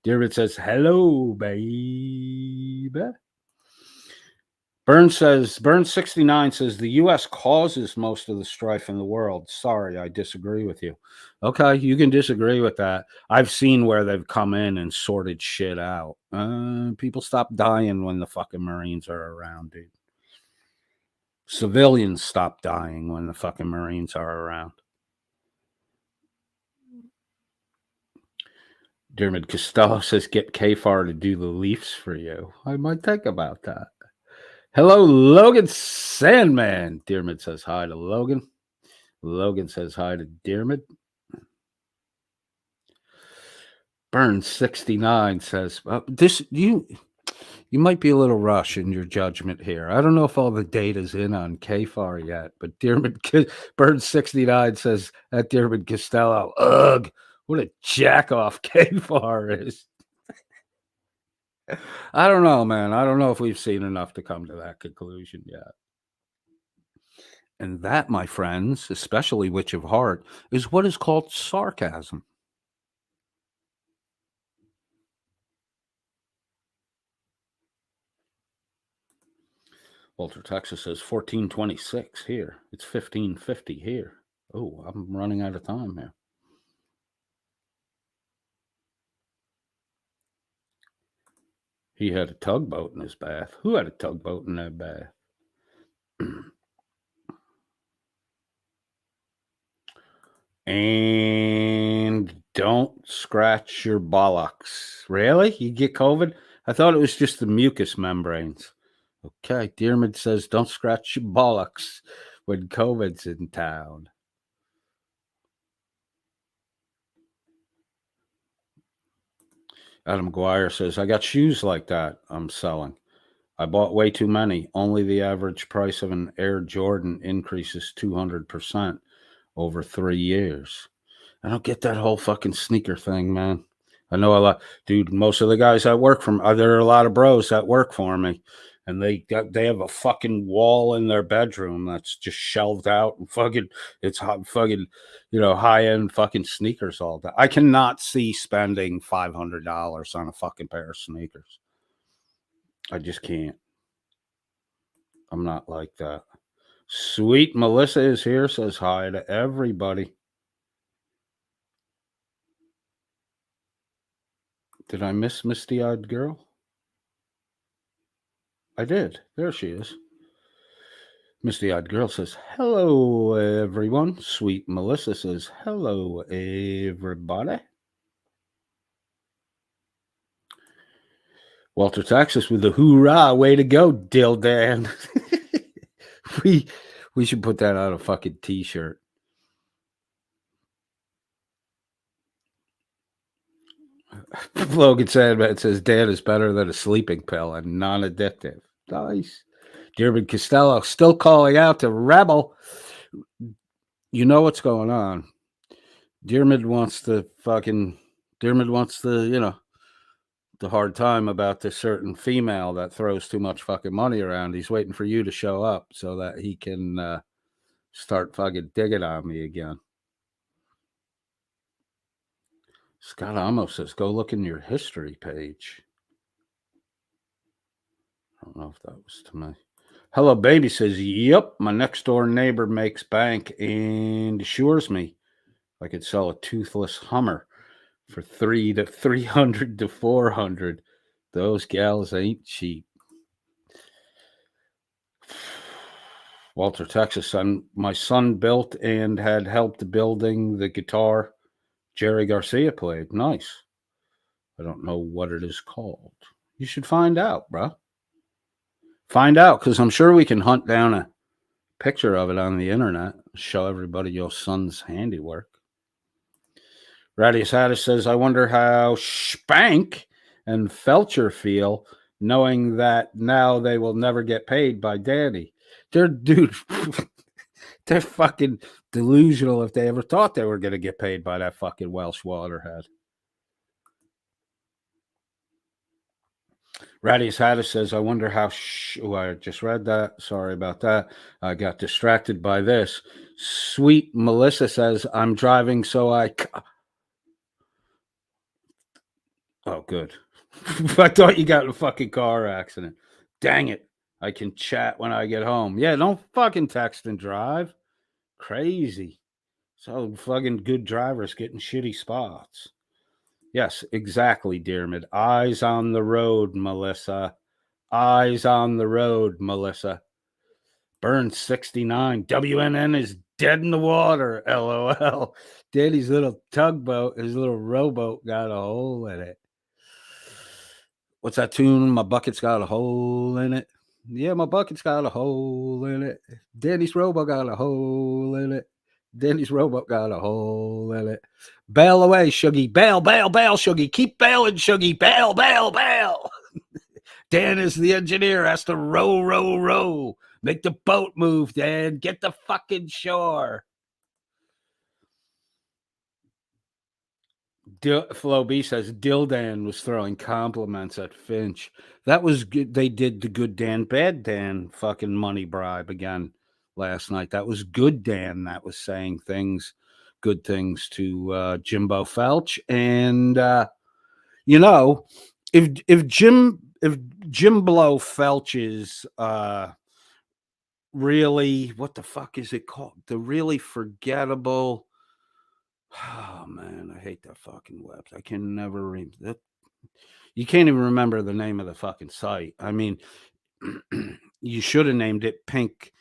Dearmid says, hello, baby. Burns 69 says the U.S. causes most of the strife in the world. Sorry, I disagree with you. Okay, you can disagree with that. I've seen where they've come in and sorted shit out. People stop dying when the fucking Marines are around, dude. Civilians stop dying when the fucking Marines are around. Dermot Costello says, get KFAR to do the Leafs for you. I might think about that. Hello, Logan Sandman. Dearmid says hi to Logan. Logan says hi to Dearmid. Burns 69 says, you might be a little rush in your judgment here. I don't know if all the data's in on KFAR yet, but Burns 69 says at Dearmid Costello, ugh, what a jack off KFAR is. I don't know, man. I don't know if we've seen enough to come to that conclusion yet. And that, my friends, especially Witch of Heart, is what is called sarcasm. Walter, Texas says 1426 here. It's 1550 here. Oh, I'm running out of time here. He had a tugboat in his bath. Who had a tugboat in their bath? And don't screw scratch your bollocks. Really? You get COVID? I thought it was just the mucous membranes. Okay, Dearman says don't scratch your bollocks when COVID's in town. Adam Guire says, I got shoes like that I'm selling. I bought way too many. Only the average price of an Air Jordan increases 200% over 3 years. I don't get that whole fucking sneaker thing, man. I know a lot, dude. Most of the guys that work for me, there are a lot of bros that work for me, and they have a fucking wall in their bedroom that's just shelved out and fucking it's hot, fucking high end fucking sneakers all day. I cannot see spending $500 on a fucking pair of sneakers. I just can't. I'm not like that. Sweet Melissa is here. Says hi to everybody. Did I miss Misty-Eyed Girl? I did. There she is. Misty-Eyed Girl says, hello, everyone. Sweet Melissa says, hello, everybody. Walter Texas with the hoorah. Way to go, Dildan. We should put that on a fucking t-shirt. Logan Sandman says, Dan is better than a sleeping pill and non-addictive. Nice. Dearman Costello still calling out to Rebel. You know what's going on. Dearman wants the, the hard time about this certain female that throws too much fucking money around. He's waiting for you to show up so that he can start fucking digging on me again. Scott Amos says, go look in your history page. I don't know if that was to me. Hello, baby says, yep, my next door neighbor makes bank and assures me I could sell a toothless Hummer for $300 to $400. Those gals ain't cheap. Walter, Texas. My son built and had helped building the guitar Jerry Garcia played. Nice. I don't know what it is called. You should find out, bro. Find out, because I'm sure we can hunt down a picture of it on the internet. Show everybody your son's handiwork. Radius Hattis says, I wonder how Spank and Felcher feel knowing that now they will never get paid by Danny. They're fucking delusional if they ever thought they were going to get paid by that fucking Welsh waterhead. Radius Hattis says, I wonder how... I just read that. Sorry about that. I got distracted by this. Sweet Melissa says, I'm driving so I... Oh, good. I thought you got in a fucking car accident. Dang it. I can chat when I get home. Yeah, don't fucking text and drive. Crazy. So fucking good drivers getting shitty spots. Yes, exactly, Dearmid. Eyes on the road, Melissa. Eyes on the road, Melissa. Burns 69. WNN is dead in the water, LOL. Danny's little tugboat, his little rowboat got a hole in it. What's that tune? My bucket's got a hole in it. Yeah, my bucket's got a hole in it. Danny's rowboat got a hole in it. Danny's rowboat got a hole in it. Bail away, Shuggy. Bail, bail, bail, Shuggy. Keep bailing, Shuggy. Bail, bail, bail. Dan is the engineer, has to row, row, row. Make the boat move, Dan. Get the fucking shore. Flo B says Dildan was throwing compliments at Finch. That was good. They did the good Dan, bad Dan fucking money bribe again last night. That was good Dan that was saying good things to Jimbo Felch. And if Jimbo Felch is really, what the fuck is it called? The really forgettable. Oh man, I hate that fucking website. I can never read that. You can't even remember the name of the fucking site. I mean, you should have named it Pink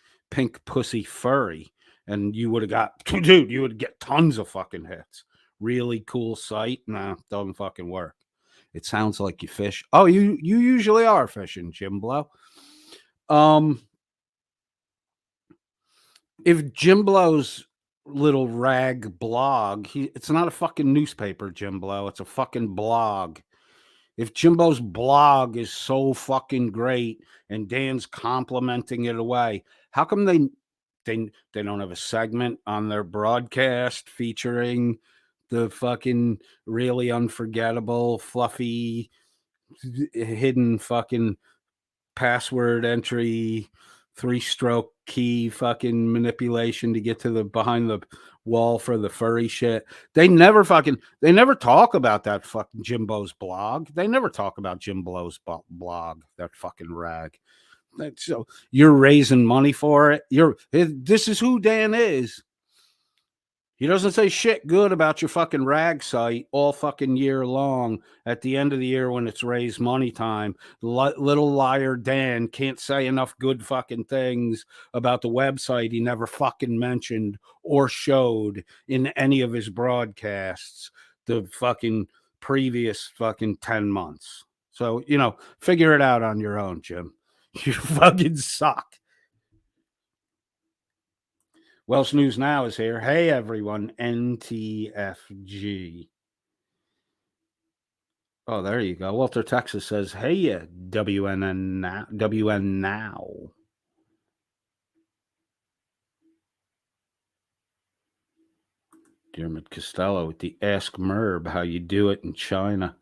Pussy Furry, and you would have got, dude, you would get tons of fucking hits. really cool site. Nah, doesn't fucking work. It sounds like you fish. Oh, you usually are fishing, Jim Blow. If Jim Blow's little rag blog, it's not a fucking newspaper, Jim Blow. It's a fucking blog. If Jimbo's blog is so fucking great and Dan's complimenting it away, how come they don't have a segment on their broadcast featuring the fucking really unforgettable, fluffy, hidden fucking password entry, 3-stroke key fucking manipulation to get to the behind the wall for the furry shit? They never talk about that fucking Jimbo's blog. They never talk about Jimbo's blog, that fucking rag. So you're raising money for it. This is who Dan is. He doesn't say shit good about your fucking rag site all fucking year long. At the end of the year when it's raise money time, little liar Dan can't say enough good fucking things about the website he never fucking mentioned or showed in any of his broadcasts the fucking previous fucking 10 months. So, figure it out on your own, Jim. You fucking suck. Welsh News Now is here. Hey, everyone. NTFG. Oh, there you go. Walter, Texas says, hey, WN Now. Dermot Costello with the Ask Merb how you do it in China.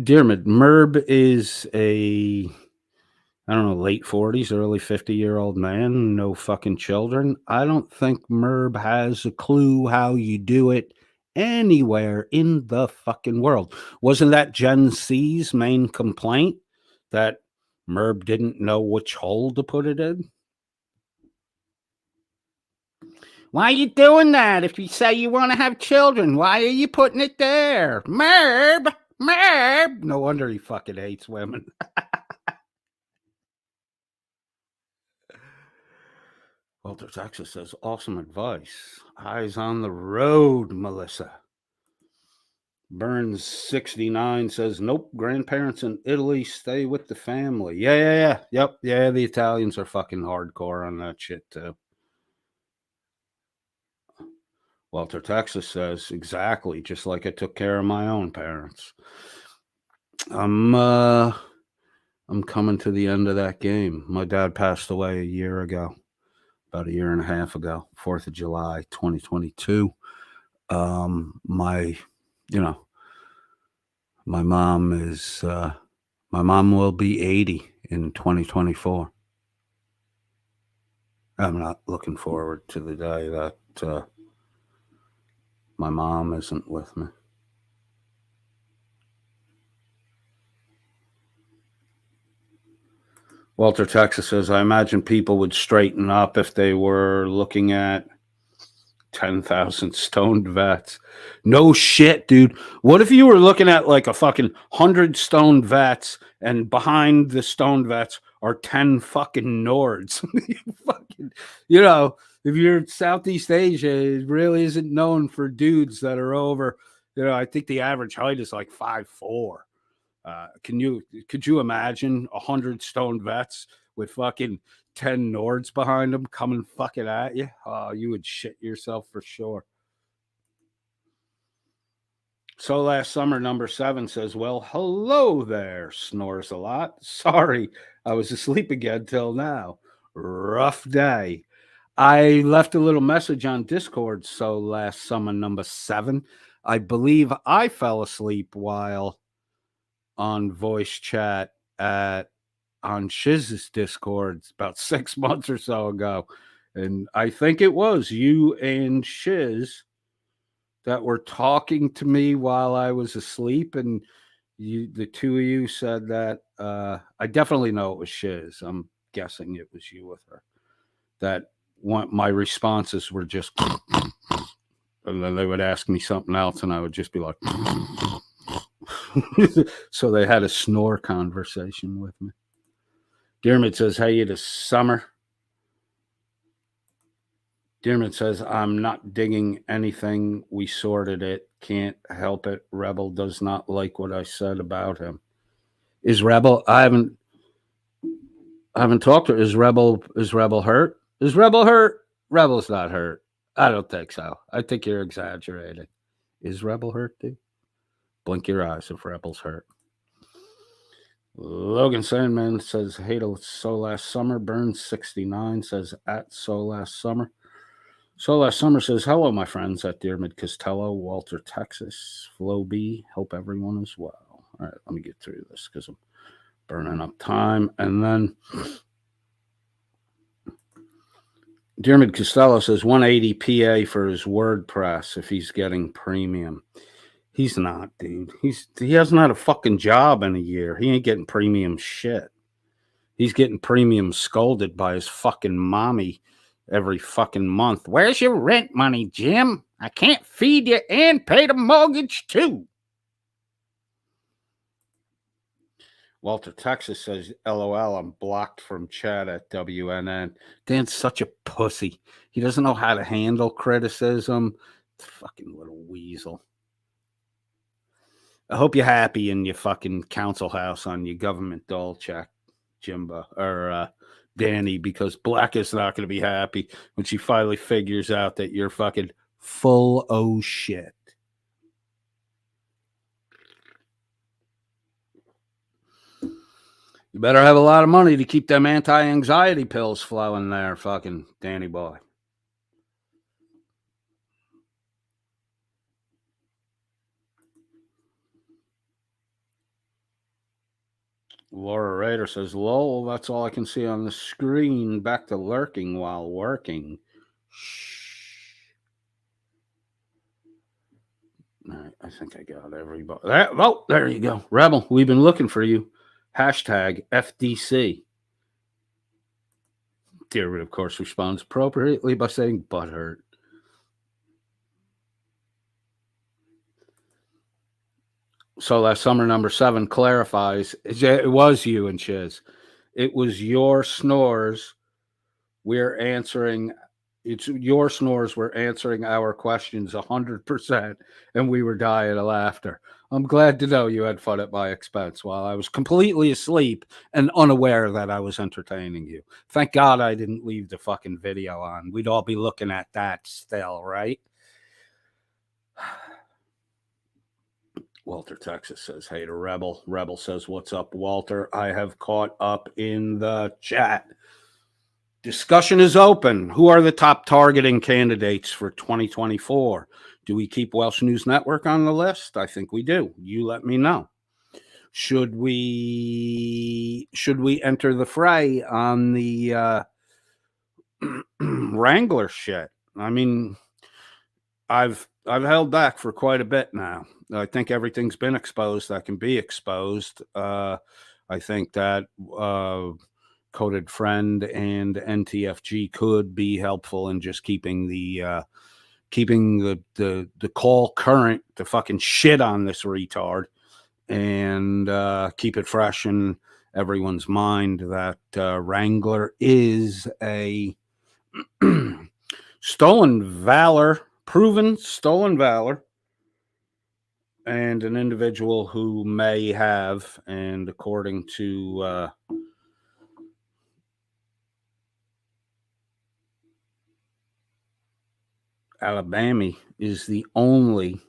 Dermot, Merb is a, I don't know, late 40s, early 50-year-old man, no fucking children. I don't think Merb has a clue how you do it anywhere in the fucking world. Wasn't that Gen C's main complaint, that Merb didn't know which hole to put it in? Why are you doing that? If you say you want to have children, why are you putting it there? Merb! Merb! No wonder he fucking hates women. Walter, Texas says, awesome advice. Eyes on the road, Melissa. Burns 69 says, nope, grandparents in Italy stay with the family. Yeah. Yep. Yeah, the Italians are fucking hardcore on that shit, too. Walter, Texas says, exactly, just like I took care of my own parents. I'm coming to the end of that game. My dad passed away a year ago, about a year and a half ago, 4th of July, 2022. My mom will be 80 in 2024. I'm not looking forward to the day that my mom isn't with me. Walter, Texas says, I imagine people would straighten up if they were looking at 10,000 stoned vets. No shit, dude. What if you were looking at like a fucking 100 stoned vets and behind the stoned vets are 10 fucking Nords? If you're Southeast Asia, it really isn't known for dudes that are over, I think the average height is like 5'4". Could you imagine 100 stoned vets with fucking 10 Nords behind them coming fucking at you? Oh, you would shit yourself for sure. So last summer, number 7 says, well, hello there, snores a lot. Sorry, I was asleep again till now. Rough day. I left a little message on Discord. So last summer, number 7, I believe I fell asleep while on voice chat on Shiz's Discord about 6 months or so ago. And I think it was you and Shiz that were talking to me while I was asleep. And the two of you said that, I definitely know it was Shiz. I'm guessing it was you with her. That my responses were just, and then they would ask me something else and I would just be like, so they had a snore conversation with me. Dermot says, hey, this summer. Dearman says, I'm not digging anything. We sorted it. Can't help it. Rebel does not like what I said about him. Is Rebel? I haven't talked to her. Is Rebel hurt? Is Rebel hurt? Rebel's not hurt. I don't think so. I think you're exaggerating. Is Rebel hurt, dude? Blink your eyes if Rebel's hurt. Logan Sandman says, hey to So Last Summer. Burns 69 says, at So Last Summer. So Last Summer says, hello, my friends at Dear Mid Costello, Walter, Texas. Flo B, hope everyone is well. All right, let me get through this because I'm burning up time. And then Dear Mid Costello says 180 PA for his WordPress if he's getting premium. He's not, dude. He hasn't had a fucking job in a year. He ain't getting premium shit. He's getting premium scolded by his fucking mommy every fucking month. Where's your rent money, Jim? I can't feed you and pay the mortgage too. Walter, Texas says, LOL, I'm blocked from chat at WNN. Dan's such a pussy. He doesn't know how to handle criticism. Fucking little weasel. I hope you're happy in your fucking council house on your government doll check, Jimbo, or Danny, because Black is not going to be happy when she finally figures out that you're fucking full of shit. You better have a lot of money to keep them anti-anxiety pills flowing there, fucking Danny boy. Laura Rader says, lol, that's all I can see on the screen. Back to lurking while working. Shh. All right, I think I got everybody. Oh, there you go. Rebel, we've been looking for you. Hashtag FDC. Dearwood, of course, responds appropriately by saying butthurt. So Last Summer number 7 clarifies it was you and Chiz. It was your snores. We're answering. It's your snores. We're answering our questions 100%, and we were dying of laughter. I'm glad to know you had fun at my expense while I was completely asleep and unaware that I was entertaining you. Thank God I didn't leave the fucking video on. We'd all be looking at that still, right? Walter, Texas says, hey to Rebel. Rebel says, what's up, Walter? I have caught up in the chat. Discussion is open. Who are the top targeting candidates for 2024? Do we keep Welsh News Network on the list? I think we do. You let me know. Should we enter the fray on the Wrangler shit? I mean, I've held back for quite a bit now. I think everything's been exposed that can be exposed. I think that Coded Friend and NTFG could be helpful in just keeping the call current to fucking shit on this retard and keep it fresh in everyone's mind that Wrangler is a stolen valor, proven stolen valor, and an individual who may have, and according to Alabama, is the only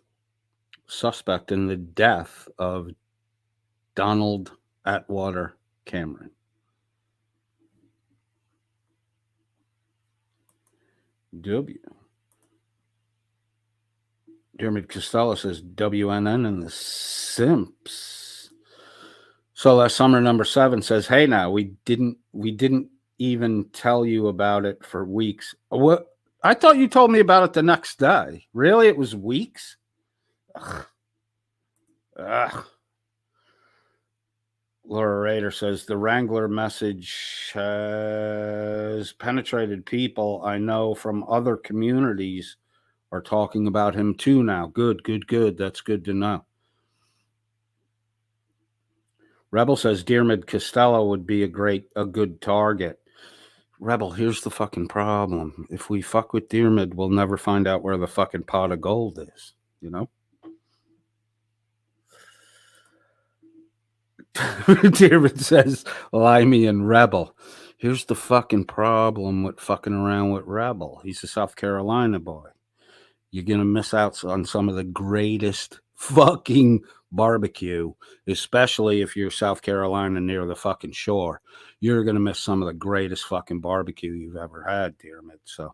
suspect in the death of Donald Atwater Cameron. W. Dermot Costello says WNN and the Simps. So Last Summer number 7 says, hey, now we didn't even tell you about it for weeks. What? I thought you told me about it the next day. Really? It was weeks? Ugh. Laura Rader says the Wrangler message has penetrated people I know from other communities are talking about him too now. Good. That's good to know. Rebel says Dear Mid Costello would be a good target. Rebel, here's the fucking problem. If we fuck with Diarmid, we'll never find out where the fucking pot of gold is, you know? Diarmid says, Limey and Rebel. Here's the fucking problem with fucking around with Rebel. He's a South Carolina boy. You're going to miss out on some of the greatest fucking barbecue, especially if you're South Carolina near the fucking shore. You're going to miss some of the greatest fucking barbecue you've ever had, Diarmid. So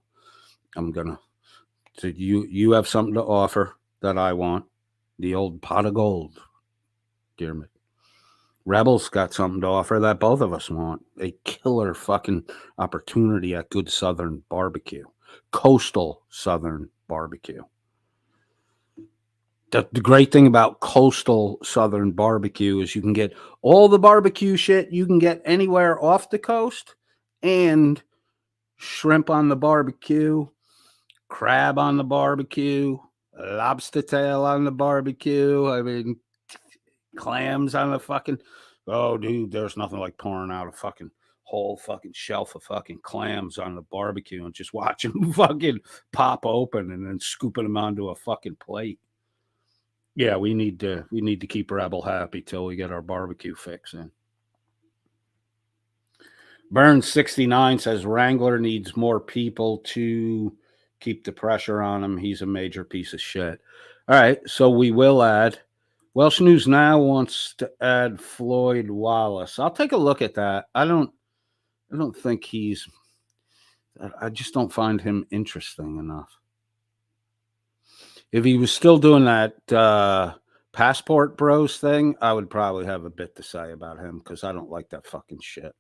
I'm going to, you have something to offer that I want. The old pot of gold, Diarmid. Rebel's got something to offer that both of us want. A killer fucking opportunity at good Southern barbecue. Coastal Southern barbecue. The great thing about coastal Southern barbecue is you can get all the barbecue shit you can get anywhere off the coast, and shrimp on the barbecue, crab on the barbecue, lobster tail on the barbecue. I mean, clams on the fucking. Oh, dude, there's nothing like pouring out a fucking whole fucking shelf of fucking clams on the barbecue and just watching them fucking pop open and then scooping them onto a fucking plate. Yeah, we need to keep Rebel happy till we get our barbecue fix in. Burns 69 says Wrangler needs more people to keep the pressure on him. He's a major piece of shit. All right, so we will add. Welsh News Now wants to add Floyd Wallace. I'll take a look at that. I don't think he's. I just don't find him interesting enough. If he was still doing that Passport Bros thing, I would probably have a bit to say about him because I don't like that fucking shit.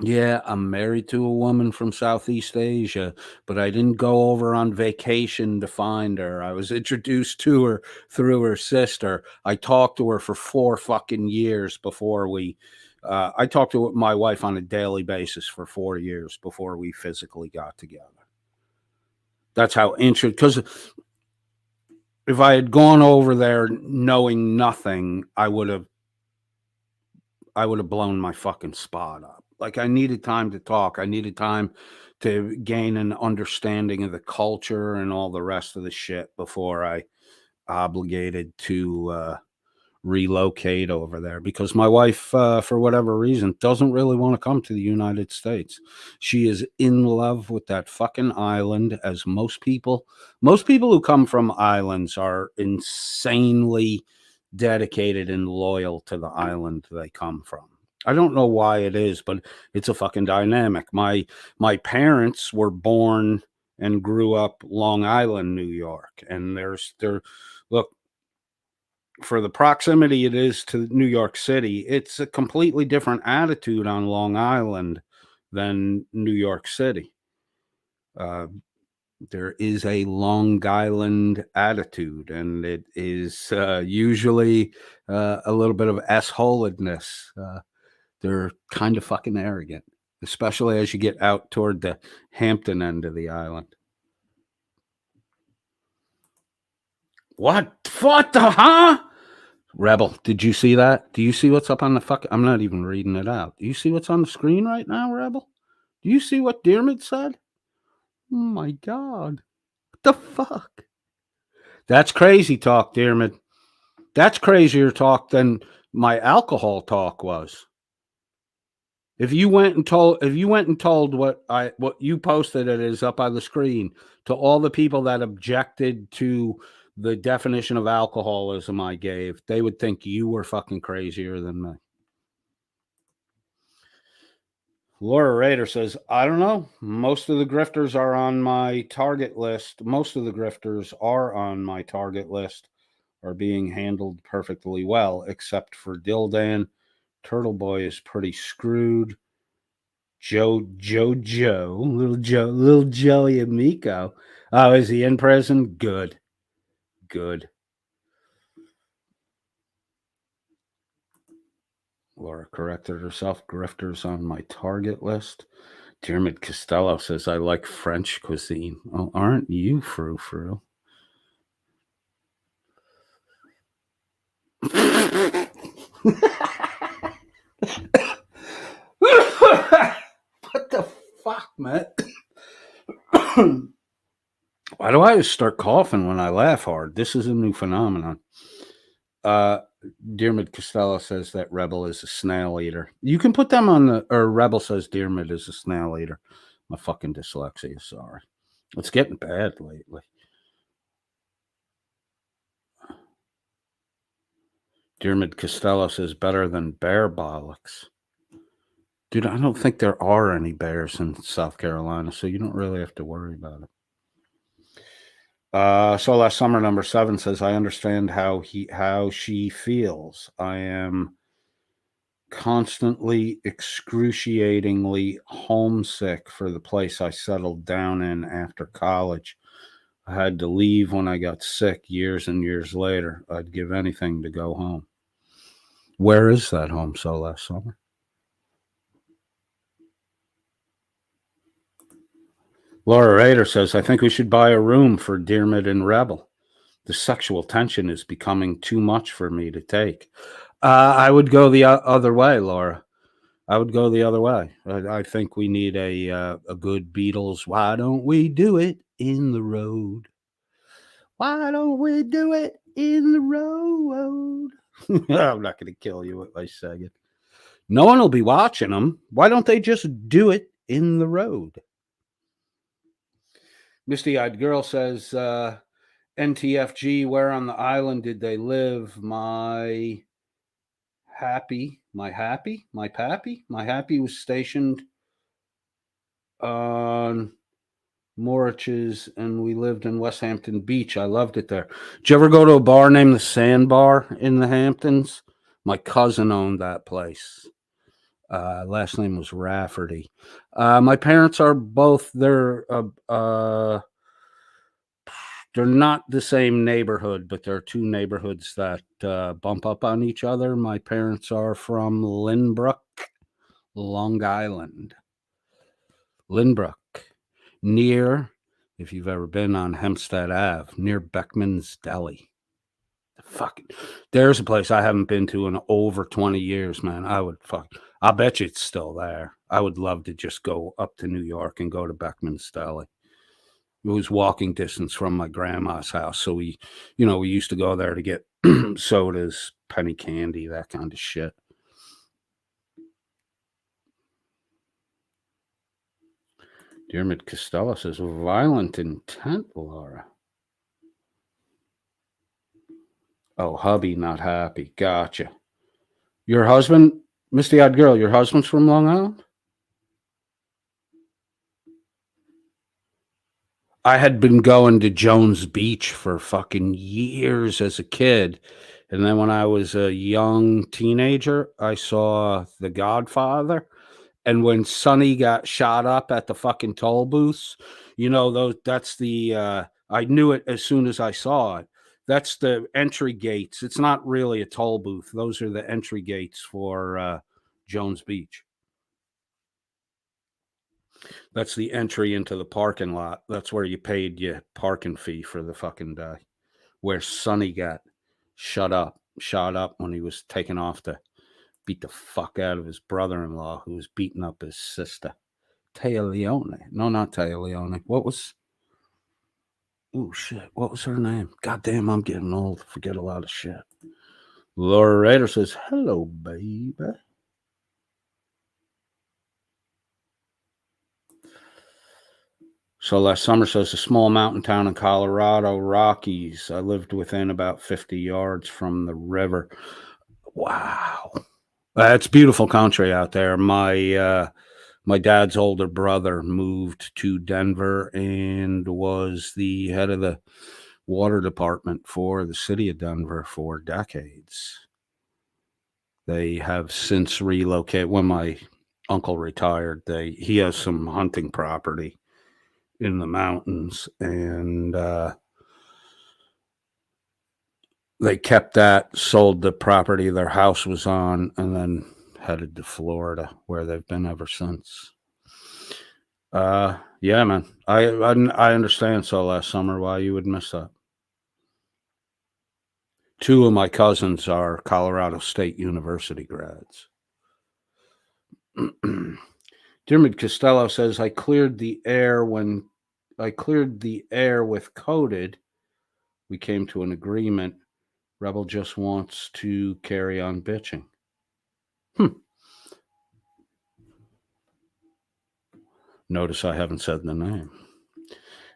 Yeah, I'm married to a woman from Southeast Asia, but I didn't go over on vacation to find her. I was introduced to her through her sister. I talked to her for 4 fucking years before we. I talked to my wife on a daily basis for 4 years before we physically got together. That's how interesting. Because if I had gone over there knowing nothing, I would have blown my fucking spot up. Like, I needed time to talk. I needed time to gain an understanding of the culture and all the rest of the shit before I obligated to relocate over there, because my wife, for whatever reason, doesn't really want to come to the United States. She is in love with that fucking island, as most people who come from islands are insanely dedicated and loyal to the island they come from. I don't know why it is, but it's a fucking dynamic. My parents were born and grew up Long Island, New York, and look, for the proximity it is to New York City, it's a completely different attitude on Long Island than New York City. There is a Long Island attitude, and it is usually a little bit of assholedness. They're kind of fucking arrogant, especially as you get out toward the Hampton end of the island. What the huh? Rebel, did you see that? Do you see what's up on the fuck? I'm not even reading it out. Do you see what's on the screen right now, Rebel? Do you see what Diarmid said? Oh my God. What the fuck? That's crazy talk, Diarmid. That's crazier talk than my alcohol talk was. If you went and told what you posted, it is up on the screen, to all the people that objected to the definition of alcoholism I gave, they would think you were fucking crazier than me. Laura Rader says, I don't know. Most of the grifters are on my target list. Most of the grifters are on my target list, are being handled perfectly well, except for Dildan. Turtle Boy is pretty screwed. Little Joey Amico. Oh, is he in prison? Good. Laura corrected herself. Grifters on my target list. Diarmid Costello says, I like French cuisine. Oh, aren't you, Frou Frou? fuck, man? Why do I always start coughing when I laugh hard? This is a new phenomenon. Dearmid Costello says that Rebel is a snail eater. You can put them on the, or Rebel says Dearmid is a snail eater. My fucking dyslexia, sorry. It's getting bad lately. Dearmid Costello says better than bear bollocks. Dude, I don't think there are any bears in South Carolina, so you don't really have to worry about it. So last summer, number 7 says, I understand how she feels. I am constantly excruciatingly homesick for the place I settled down in after college. I had to leave when I got sick years and years later. I'd give anything to go home. Where is that home? So last summer? Laura Rader says, I think we should buy a room for Dearmid and Rebel. The sexual tension is becoming too much for me to take. I would go the other way, Laura. I would go the other way. I think we need a good Beatles. Why don't we do it in the road? Why don't we do it in the road? I'm not going to kill you with my singing. No one will be watching them. Why don't they just do it in the road? Misty-eyed girl says, NTFG, where on the island did they live? My happy was stationed on Moriches, and we lived in Westhampton Beach. I loved it there. Did you ever go to a bar named the Sandbar in the Hamptons? My cousin owned that place. Last name was Rafferty. My parents are both, they're not the same neighborhood, but there are two neighborhoods that bump up on each other. My parents are from Lynbrook, Long Island. Lynbrook, near, if you've ever been on Hempstead Ave, near Beckman's Deli. There's a place I haven't been to in over 20 years, man. I bet you it's still there. I would love to just go up to New York and go to Beckman's Deli. It was walking distance from my grandma's house. So we used to go there to get sodas, penny candy, that kind of shit. Dearmid Costello says, violent intent, Laura. Oh, hubby not happy. Gotcha. Your husband, Misty-eyed girl, your husband's from Long Island? I had been going to Jones Beach for fucking years as a kid. And then when I was a young teenager, I saw The Godfather. And when Sonny got shot up at the fucking toll booths, that's the, I knew it as soon as I saw it. That's the entry gates. It's not really a toll booth. Those are the entry gates for Jones Beach. That's the entry into the parking lot. That's where you paid your parking fee for the fucking day. Where Sonny got shot up when he was taken off to beat the fuck out of his brother-in-law who was beating up his sister. Taya Leone. No, not Taya Leone. What was her name? Goddamn, I'm getting old. Forget a lot of shit. Laura Rader says, hello, baby. So last summer says a small mountain town in Colorado, Rockies. I lived within about 50 yards from the river. Wow. It's beautiful country out there. My dad's older brother moved to Denver and was the head of the water department for the city of Denver for decades. They have since relocated. When my uncle retired, he has some hunting property in the mountains, and they kept that, sold the property their house was on, and then headed to Florida, where they've been ever since. Yeah, man. I understand. So last summer, why you would miss that. 2 of my cousins are Colorado State University grads. Dermot Costello says, I cleared the air with Coded. We came to an agreement. Rebel just wants to carry on bitching. Notice I haven't said the name.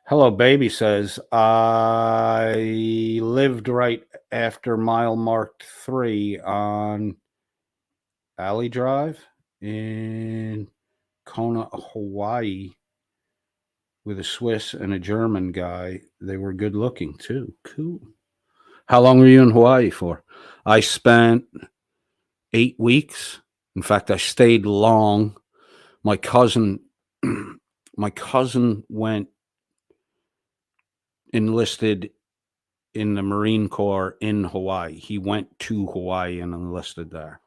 Hello Baby says, I lived right after mile marked 3 on Alley Drive in Kona, Hawaii, with a Swiss and a German guy. They were good looking too. Cool. How long were you in Hawaii for? I spent 8 weeks. In fact, I stayed long. My cousin went enlisted in the Marine Corps in Hawaii. He went to Hawaii and enlisted there.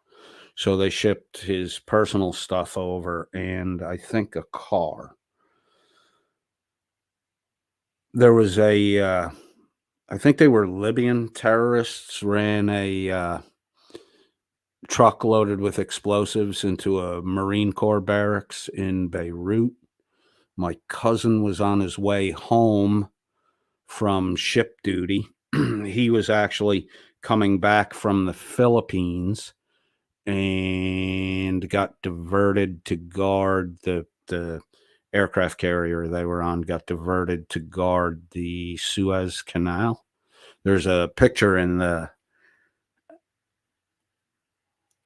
So they shipped his personal stuff over and I think a car. There was I think they were Libyan terrorists, ran a truck loaded with explosives into a Marine Corps barracks in Beirut. My cousin was on his way home from ship duty. He was actually coming back from the Philippines and got diverted to guard the aircraft carrier they were on, got diverted to guard the Suez Canal. There's a picture in I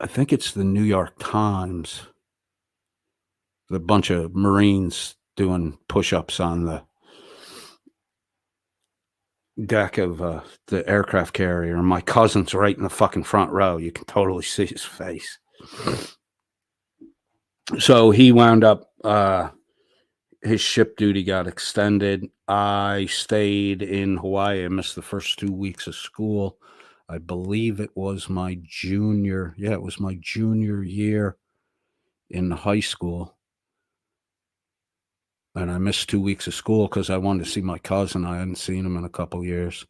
think it's the New York Times, a bunch of Marines doing push-ups on the deck of the aircraft carrier. My cousin's right in the fucking front row. You can totally see his face. So he wound up, his ship duty got extended. I stayed in Hawaii. I missed the first 2 weeks of school. I believe it was my junior year in high school. And I missed 2 weeks of school because I wanted to see my cousin. I hadn't seen him in a couple years.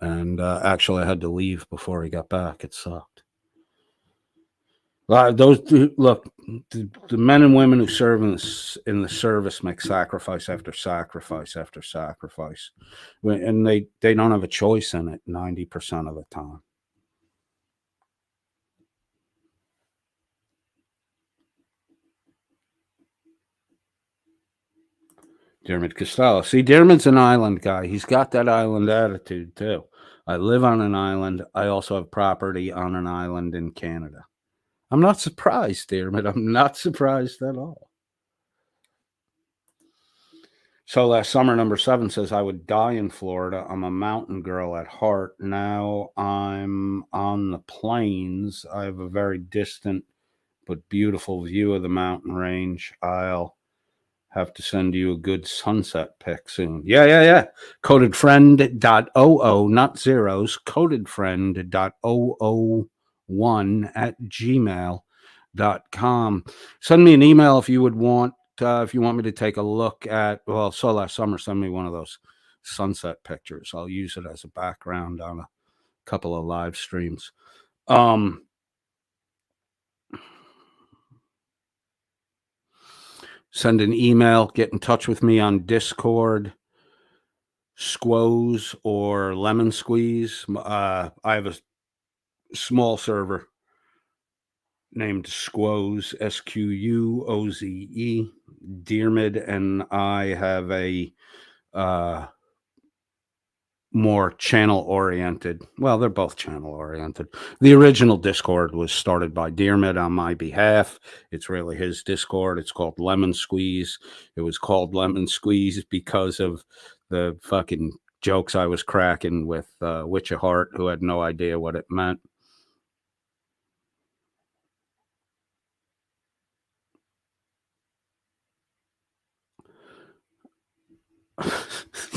And actually, I had to leave before he got back. It sucked. The men and women who serve in the service make sacrifice after sacrifice after sacrifice. And they don't have a choice in it 90% of the time. Dermot Costello. See, Dermot's an island guy. He's got that island attitude, too. I live on an island. I also have property on an island in Canada. I'm not surprised, Dermot. I'm not surprised at all. So last summer, number 7 says, I would die in Florida. I'm a mountain girl at heart. Now I'm on the plains. I have a very distant but beautiful view of the mountain range. I'll have to send you a good sunset pic soon. Yeah. Codedfriend.oo, not zeros. Codedfriend.001@gmail.com. Send me an email if you would want, if you want me to take a look at, well, so last summer, send me one of those sunset pictures. I'll use it as a background on a couple of live streams. Send an email, get in touch with me on Discord, Squoze or Lemon Squeeze. I have a small server named Squoze, Squoze. Dermot and I have a more channel oriented. Well, they're both channel oriented. The original Discord was started by Dermot on my behalf. It's really his Discord. It's called Lemon Squeeze. It was called Lemon Squeeze because of the fucking jokes I was cracking with Witch of Heart, who had no idea what it meant.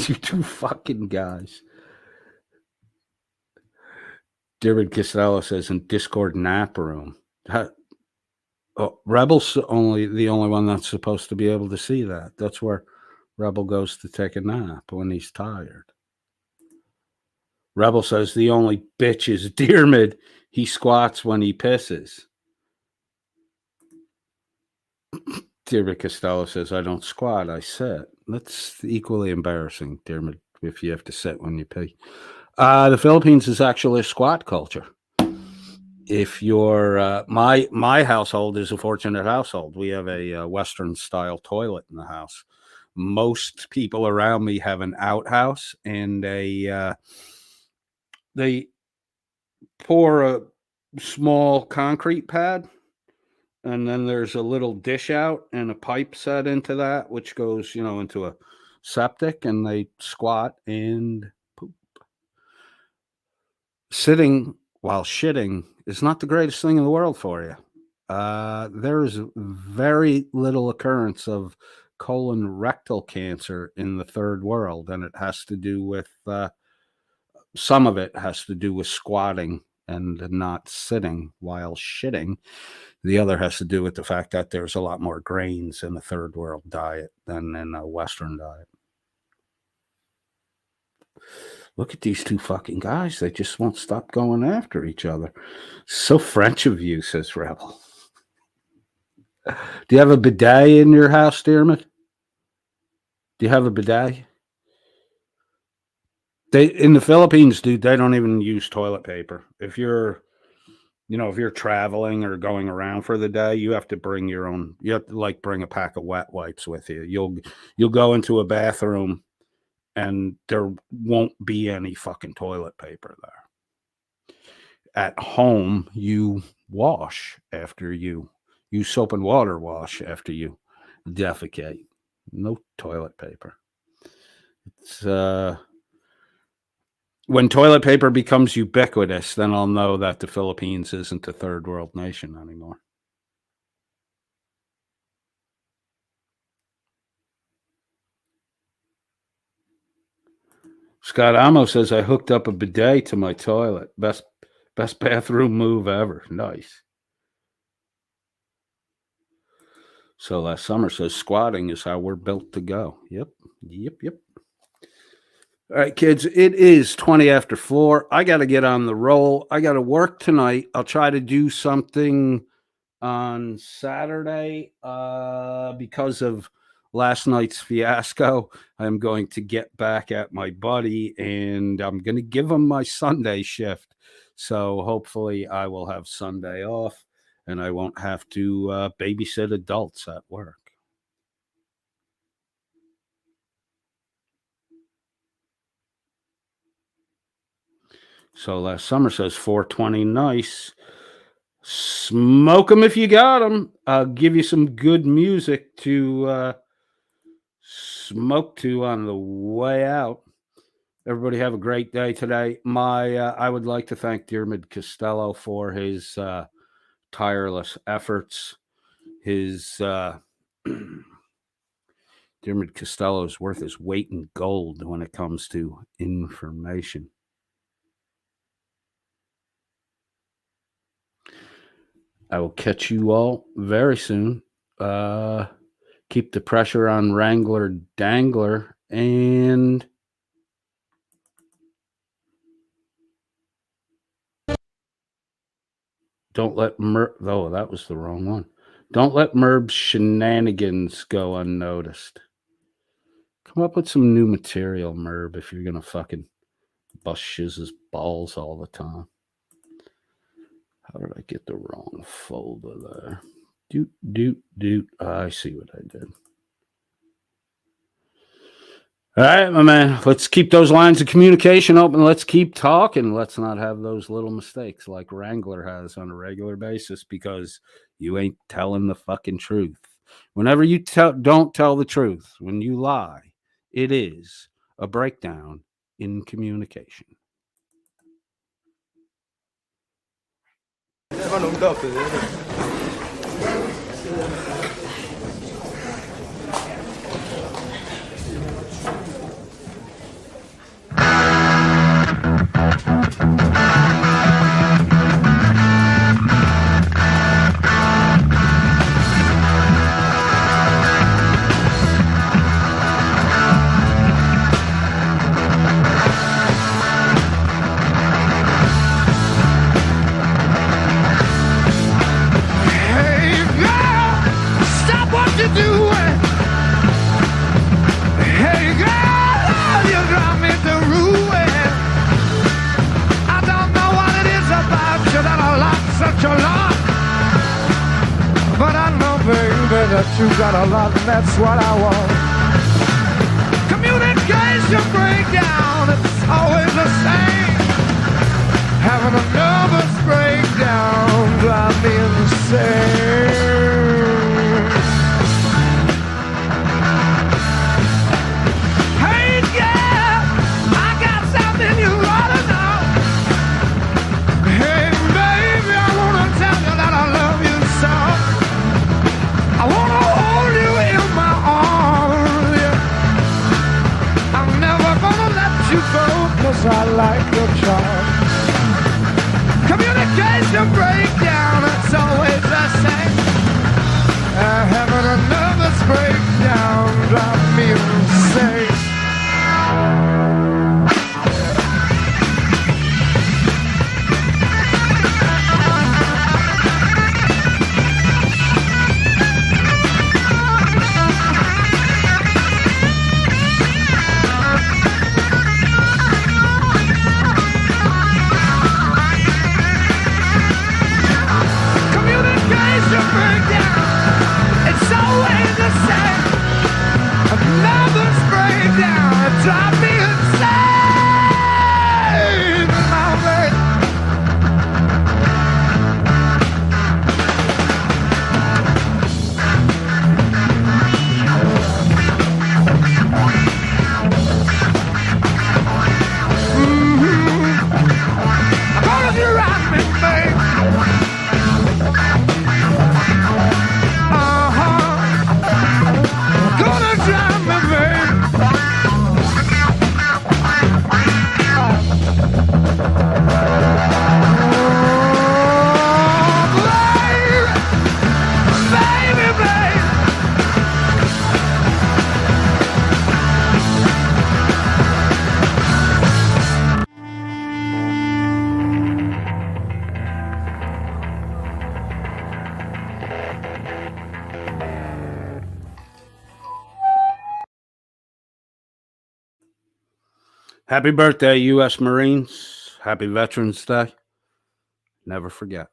You two fucking guys. David Costello says in Discord nap room. Rebel's the only one that's supposed to be able to see that. That's where Rebel goes to take a nap when he's tired. Rebel says the only bitch is Dermot. He squats when he pisses. Dermot Costello says, I don't squat, I sit. That's equally embarrassing, Dermot, if you have to sit when you pee. The Philippines is actually a squat culture. If you're my household is a fortunate household. We have a Western style toilet in the house. Most people around me have an outhouse, and they pour a small concrete pad, and then there's a little dish out and a pipe set into that, which goes, into a septic, and they squat and poop. Sitting while shitting is not the greatest thing in the world for you. There is very little occurrence of colon rectal cancer in the third world, and it has to do with some of it has to do with squatting and not sitting while shitting. The other has to do with the fact that there's a lot more grains in a third world diet than in a Western diet. Look at these two fucking guys. They just won't stop going after each other. So French of you, says Rebel. Do you have a bidet in your house, Dermot? Do you have a bidet? In the Philippines, dude, they don't even use toilet paper. If you're traveling or going around for the day, you have to bring your own. You have to bring a pack of wet wipes with you. You'll go into a bathroom, and there won't be any fucking toilet paper there. At home, you wash after you use soap and water wash after you defecate. No toilet paper. It's when toilet paper becomes ubiquitous, then I'll know that the Philippines isn't a third world nation anymore. Scott Amo says, I hooked up a bidet to my toilet. Best bathroom move ever. Nice. So last summer says, squatting is how we're built to go. Yep. All right, kids, it is 20 after 4. I got to get on the roll. I got to work tonight. I'll try to do something on Saturday because of last night's fiasco. I'm going to get back at my buddy, and I'm going to give him my Sunday shift. So hopefully I will have Sunday off, and I won't have to babysit adults at work. So last summer says 420 nice. Smoke them if you got them. I'll give you some good music to smoke to on the way out. Everybody have a great day today. I would like to thank Dermot Costello for his tireless efforts. His Dermot Costello is worth his weight in gold when it comes to information. I will catch you all very soon. Keep the pressure on Wrangler Dangler, and don't let that was the wrong one. Don't let Merb's shenanigans go unnoticed. Come up with some new material, Merb, if you're gonna fucking bust Shiz's balls all the time. How did I get the wrong folder there? Doot. I see what I did. All right, my man. Let's keep those lines of communication open. Let's keep talking. Let's not have those little mistakes like Wrangler has on a regular basis because you ain't telling the fucking truth. Whenever you don't tell the truth, when you lie, it is a breakdown in communication. got a lot, and that's what I want. Communication breakdown, it's always the same. Having a nervous breakdown drive me insane. Hey, yeah, I got something you ought to know. Hey, baby, I wanna tell you that I love you so. I wanna hold you in my arms, yeah. I'm never gonna let you go, 'cause I like your charm. Communication breakdown, it's always the same. Having a nervous breakdown drive me insane. It's always the same. A nervous breakdown, drive me insane. My baby. I'm gonna do right, me, babe. Gonna drive me, babe. Baby, baby. Happy birthday, U.S. Marines. Happy Veterans Day. Never forget.